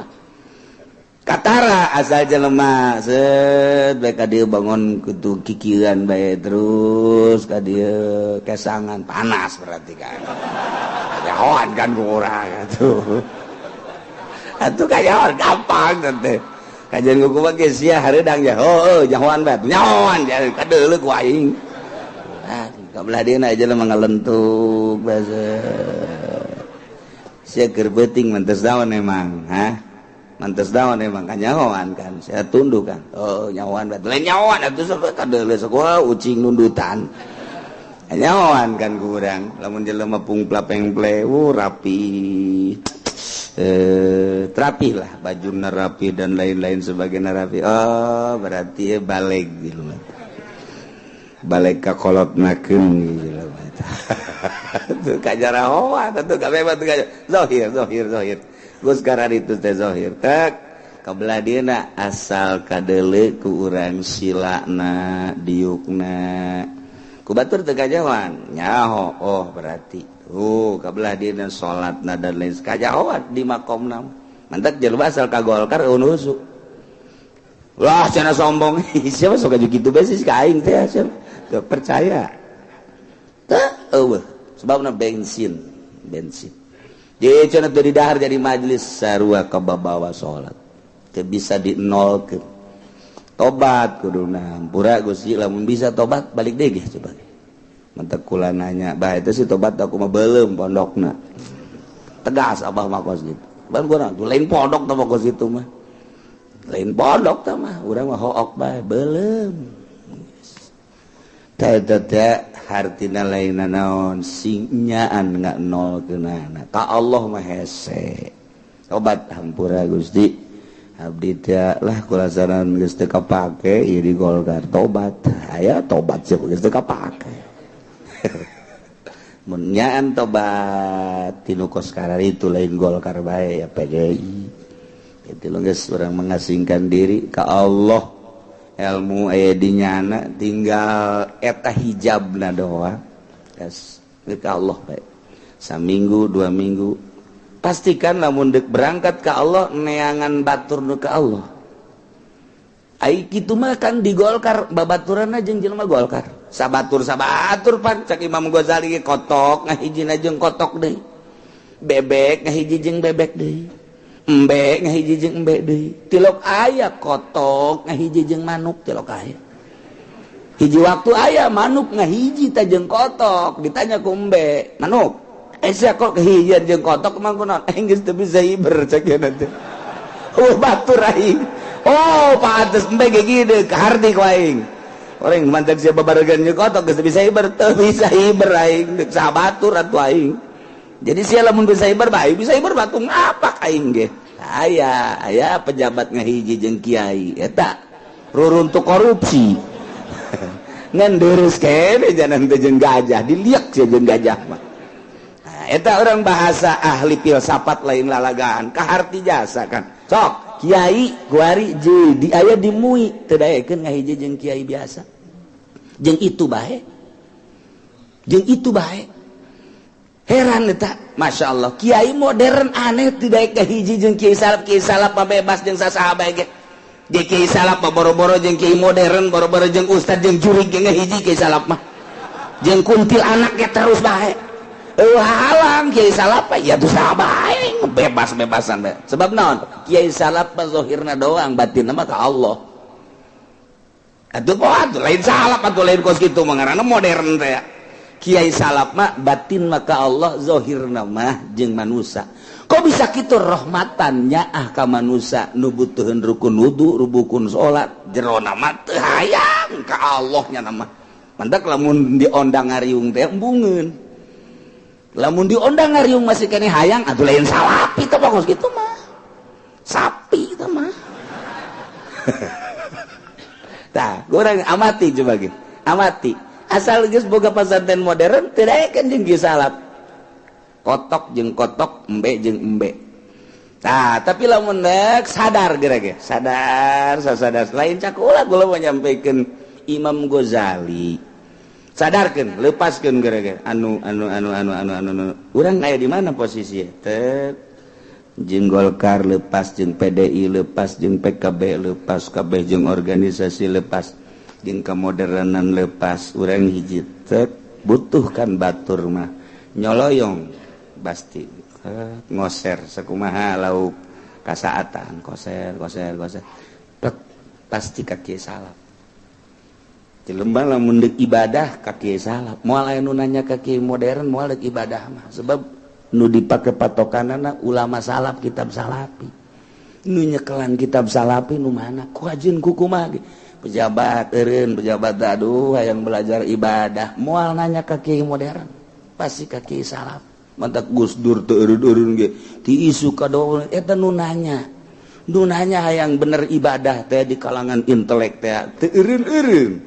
katara asal jelema set bae ka dieu bangun kudu kikiran bae terus ka dieu kesangan panas berarti kan kayawan kan ku urang atuh kayawan gampang teh kajian ku mah geus sia hareudang ya heueuh jahoan bae nyahoan kadeuleu ku aing kabelah dieuna jelema ngalentuk basa sia keur beuting mantes daon emang mantes daon emang kanyahoan kan saya tunduk kan oh nyahoan bae lain nyahoan atuh sok kadeuleu sekolah ucing nundutan nyahoan kan ku urang lamun jelema pungpla pengple rapi rapi lah bajuna rapi dan lain-lain sebagainya rapi oh berarti balik gitu balik ka kolotnakeun gitu tuh kajarahoan tuh kabeh tuh zahir geus karar itu teh zahir tak kabelah dieuna asal kadeuleu ku urang silana diukna ku batur teu kajawan nyaho oh berarti kabelah dieuna salatna dan lain kajawan di makomna mantak jelema asal ka Golkar unusu wah cenah sombong siapa sok kitu bae sih ka aing teh teu percaya teh eueuh sebabna bensin jadi cenah teu didahar jadi majelis sarua ka babawa salat teu bisa dinolkeun tobat kuduna hampura Gusti lamun bisa tobat balik deui coba mantak kula nanya bah eta sih tobat aku mah beuleum pondokna tegas abah mah kos gitu ban gua lain pondok tah kos itu mah lain pondok tah mah urang mah hook bae beuleum teh hartina lainna naon sing nyaan nolkeunana ka Allah mah hese tobat hampura Gusti abdi teh lah kula saran geus teu kapake ieu di Golkar tobat aya tobat sih geus teu kapake mun nyaan tobat tinu kos karar itu lain Golkar bae ya PDI itu lo geus urang mengasingkan diri ka Allah ilmu aya di nyana tinggal eta hijabna doang geus ka Allah bae saminggu 2 minggu pastikan lamun deuk berangkat ka Allah neangan batur nu ka Allah ai kitu mah kan di Golkar babaturanna jeung jelema Golkar sabatur pan cak Imam Ghazali kotok ngahijina jeung kotok deui bebek ngahiji jeung bebek deui embe ngahiji jeung embe deui tilok aya kotok ngahiji jeung manuk tilok aya hiji waktu aya manuk ngahiji ta jeung kotok ditanya ku embe manuk sia kok kehijian jeung kotok mah kunaon aing geus teu bisa hiber cak yeuna teh batur aing oh pantes embe ge kieu kahardi ku aing orang mantak sia babaregan jeung kotok geus bisa hiber teu bisa hiber aing deuk sabatur atuh aing jadi sia lamun bisa hiber bae bisa hiber batung apa aing ge aya pejabat ngahiji jeung kiai eta ruruntuk korupsi ngan deurus kene jangan teu jeung gajah diliek sia jeung gajah mah eta orang bahasa ahli filsafat lain lalagaan kaharti jasa kan sok kiai kuari jadi aya di MUI teu daekeun ngahiji jeung kiai biasa jeung itu bae heran eta Masya Allah kiai modern aneh teu daek ka hiji jeung kiai salap mah bebas jeung sasaha bae ge Kiai salap mah boro-boro jeung kiai modern, boro-boro jeung ustad jeung jurig ge hiji kiai salap mah. Jeung kuntil anak ge terus bae. Halang kiai salap ya tuh sabae bebas-bebasan bae. Sebab naon? Kiai salap mah zahirna doang, batinna mah ka Allah. Atuh poat lain salap atuh lain kos kitu mah ngaranna modern teh. Kiai salap mah batin mah ka Allah, zahirna mah jeung manusia. Kok bisa gitu rahmatannya ka manusia nu butuheun rukun wudu, rukun salat, jerona mah teu hayang ka Allah nya nama. Mantak lamun diondang ngariung teh embungeun. Lamun diondang ngariung masih kene hayang atuh lain salapi teh pokos kitu mah. Sapi teh mah. Tah, urang amati coba gitu. Amati. Asal geus boga pasantren modern teu daekeun jeung kieu salap. Kotok jeung kotok, embe jeung embe. Nah, tapi lamun sadar gerage, sadar lain cak ulah kula menyampaikan Imam Ghazali. Sadarkeun, lepaskeun gerage. Anu urang aya di mana posisinya? Teu jeung Golkar lepas, jeung PDI lepas, jeung PKB lepas, kabeh jeung organisasi lepas, jeung kemodernan lepas. Urang hiji teu butuhkan batur mah nyoloyong pasti ngoser sakumaha lauk kasaatan koser pasti kaki salap jelema lamun deuk ibadah kaki salap moal aya nu nanya kaki modern moal deuk ibadah mah sebab nu dipake patokanana ulama salap kitab salapi nu nyekelan kitab salapi nu mana ku ajeun kumaha ge pejabat eureun pejabat aduh hayang belajar ibadah moal nanya kaki modern pasti kaki salap mantak Gus Dur teu eureun-eureun ge ti isu kadoa eta nu nanya hayang bener ibadah teh di kalangan intelek teh teu eureun-eureun.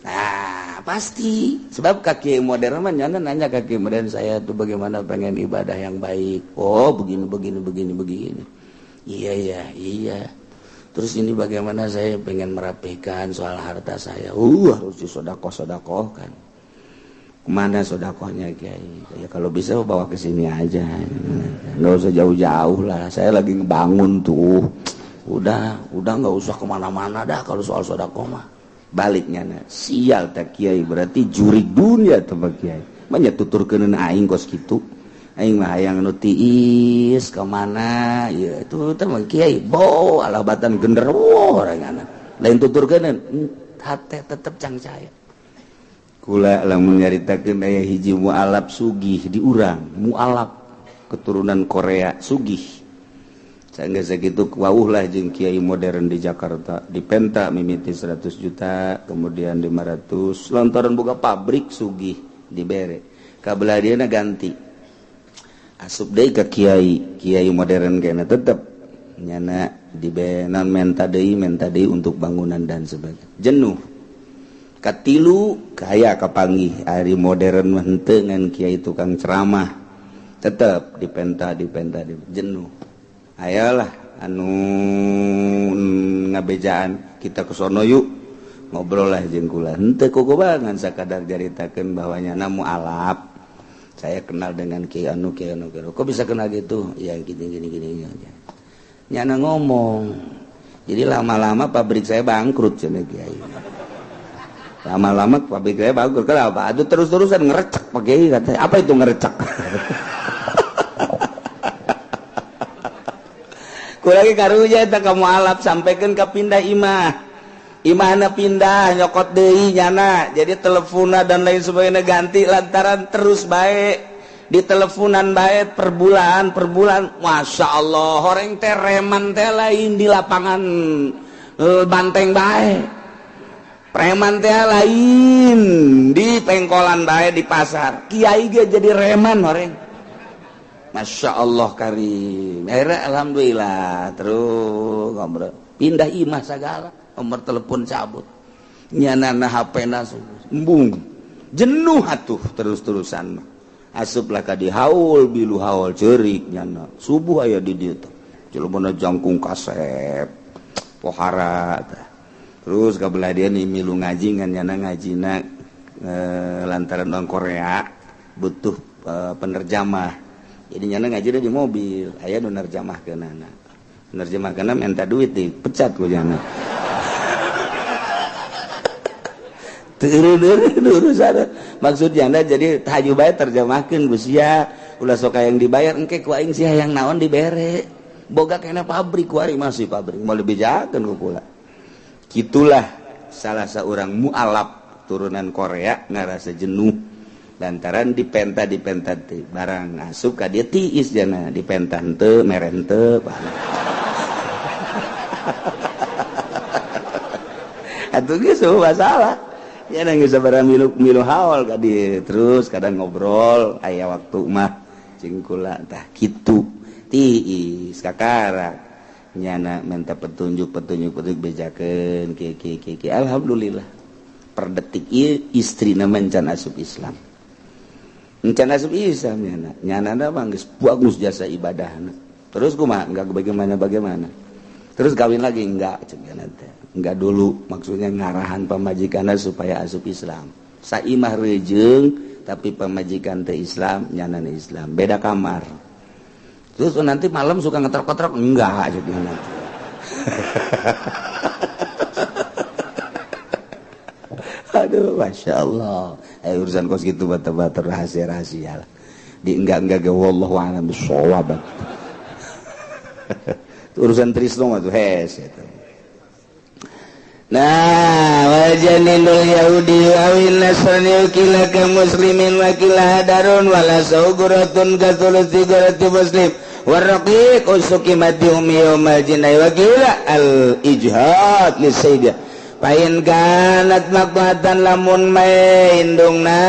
Nah, pasti sebab kaki modern mah nanya kaki modern saya tuh bagaimana pengen ibadah yang baik. Oh, begini. Iya. Terus ini bagaimana saya pengen merapikan soal harta saya. Harus disedekah-sedekahkan. Kemana sodakohnya Kiai? Ya kalau bisa bawa ke sini aja, nggak usah jauh-jauh lah. Saya lagi ngebangun tuh, udah nggak usah kemana-mana dah kalau soal sodakoh mah. Baliknya nah, sial tak Kiai berarti jurig dunia tuh Pak Kiai. Banyak tuturkeun aing kos kitu, aing mah hayang nu tiis kemana? Ya itu teh mah Kiai, bo alabatan genderuwo orangana. Lain tuturkeun hate tetep cangcaya. Kula lamun nyaritakeun aya hiji mualaf sugih di urang, mualaf keturunan Korea sugih. Sanggeus sakitu wawuh lah jeung kiai modern di Jakarta, di Penta mimiti 100 juta, kemudian 500 lantaran boga pabrik sugih dibere. Kabelah dieuna ganti. Asup deui ka kiai modern kena tetep nyana dibenan menta deui untuk bangunan dan sebagainya. Jenuh. Katilu kaya kapanggih ari modern mah henteu ngan kiai tukang ceramah tetep dipenta jenuh ayolah anu ngabejaan kita kesono yuk ngobrol lah jeung kula henteu kukubangan sakadar jaritakeun bahwanya namu alap saya kenal dengan kiai anu kok bisa kenal gitu ya gini nyana ngomong jadi lama-lama pabrik saya bangkrut cenah kiai. Lama-lama pabrik saya bagus. Kenapa? Aduh terus-terusan ngerecek pakai katanya. Apa itu ngerecek? Kurang karunya eta kamu alap sampaikan ke pindah imahna pindah nyokot deui nyana. Jadi telepona dan lain sebagainya ganti lantaran terus baik. Di teleponan baik per bulan. Masya Allah horeng teh reman teh lain di lapangan banteng baik. Preman teh lain di pengkolan bae di pasar. Kiai ge jadi reman horeng. Masya Allah karim. Akhirnya alhamdulillah terus ngobrol. Pindah imah segala, nomor telepon cabut. Nyanana HP-na embung. Jenuh atuh terus-terusan. Asuplah ka di haul bilu haul ceurik nyana. Subuh aya di dieu teh. Jelema jangkung kasep. Pohara teh. Terus kabelah dia nih milu ngaji nyana ngajina lantaran orang Korea butuh penerjemah. Jadi nyana ngaji di mobil, aya nu nerjemahkeun anak. nerjemahkeun minta duit dipecat ku jana. Urusan maksudnya jadi haju bae terjemahkeun Gus sia ulah sok yang dibayar engke ku aing sia yang naon dibere boga kena pabrik ku ari masih pabrik mau lebih jakeun ku kula kitulah salah seorang mualaf turunan Korea ngarasa jenuh lantaran dipenta teh barang asup ka dieu tiis jana dipenta henteu meren teu atuh geus masalah ya nangis sabaraha milu haul ka dieu terus kadang ngobrol aya waktu mah cing kula tah kitu tiis kakarak nyana minta petunjuk bejakeun ki alhamdulillah per detik ieu istrina mencan asup Islam mencan asup Islam nyana mah geus bagus jasa ibadahna terus kumaha enggak bagaimana terus kawin lagi enggak cenah teh enggak dulu maksudnya ngarahan pamajikanna supaya asup Islam saimah rejeung tapi pamajikan teh Islam nyanana Islam beda kamar terus nanti malam suka ngetrok-ngetrok enggak jadi nanti aduh Masya Allah urusan kos gitu bata-bata rahasia-rahasia lah di enggak wallahu a'lam bishawab urusan trisno mah tuh hes eta. Nah, wajanilul yahudi awin nasrani ukila ka muslimin wakila hadarun wala sauguratun katulusi gurati muslim warraqiq usuki mati umi yawmal jinai wakila al-ijhad lisaydia pain kanat maqtuatan lamun maindungna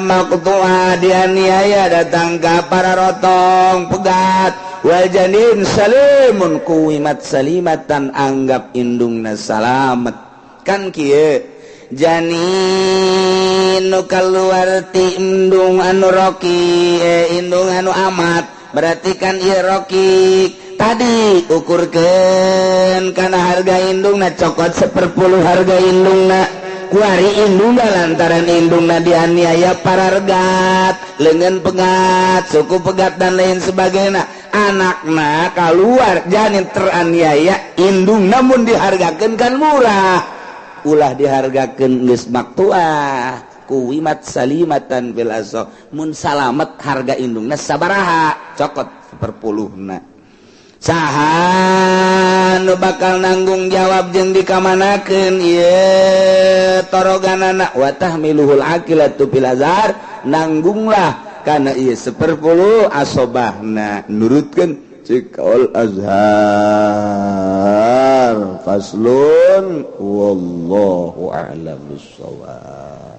maqtu'a dianiaya datang ka para rotong pegat wajanin salimun kuwimat salimatan anggap indungna salamet kan kieu janin nu kaluar ti indung anu roki indung anu amat berarti kan ieu roki tadi ukurkeun kana harga indungna cokot 1/10 harga indungna kuari indungna lantaran indungna dianiaya parargat leungeun pegat suku pegat dan lain sebagainya anakna keluar janin teraniaya indung namun dihargakeun kan murah ulah dihargakeun geus maktuah kuwimat salimatan bil aso mun salamet harga indungna sabaraha cokot 1/10na saha nu bakal nanggung jawab jeung dikamanakeun ieu toroganana wa tahmiluhul aqilatu fil azhar nanggunglah karena iya 1/10 asobahna nurutkan cikal azhar faslun wallahu a'lam bissawab.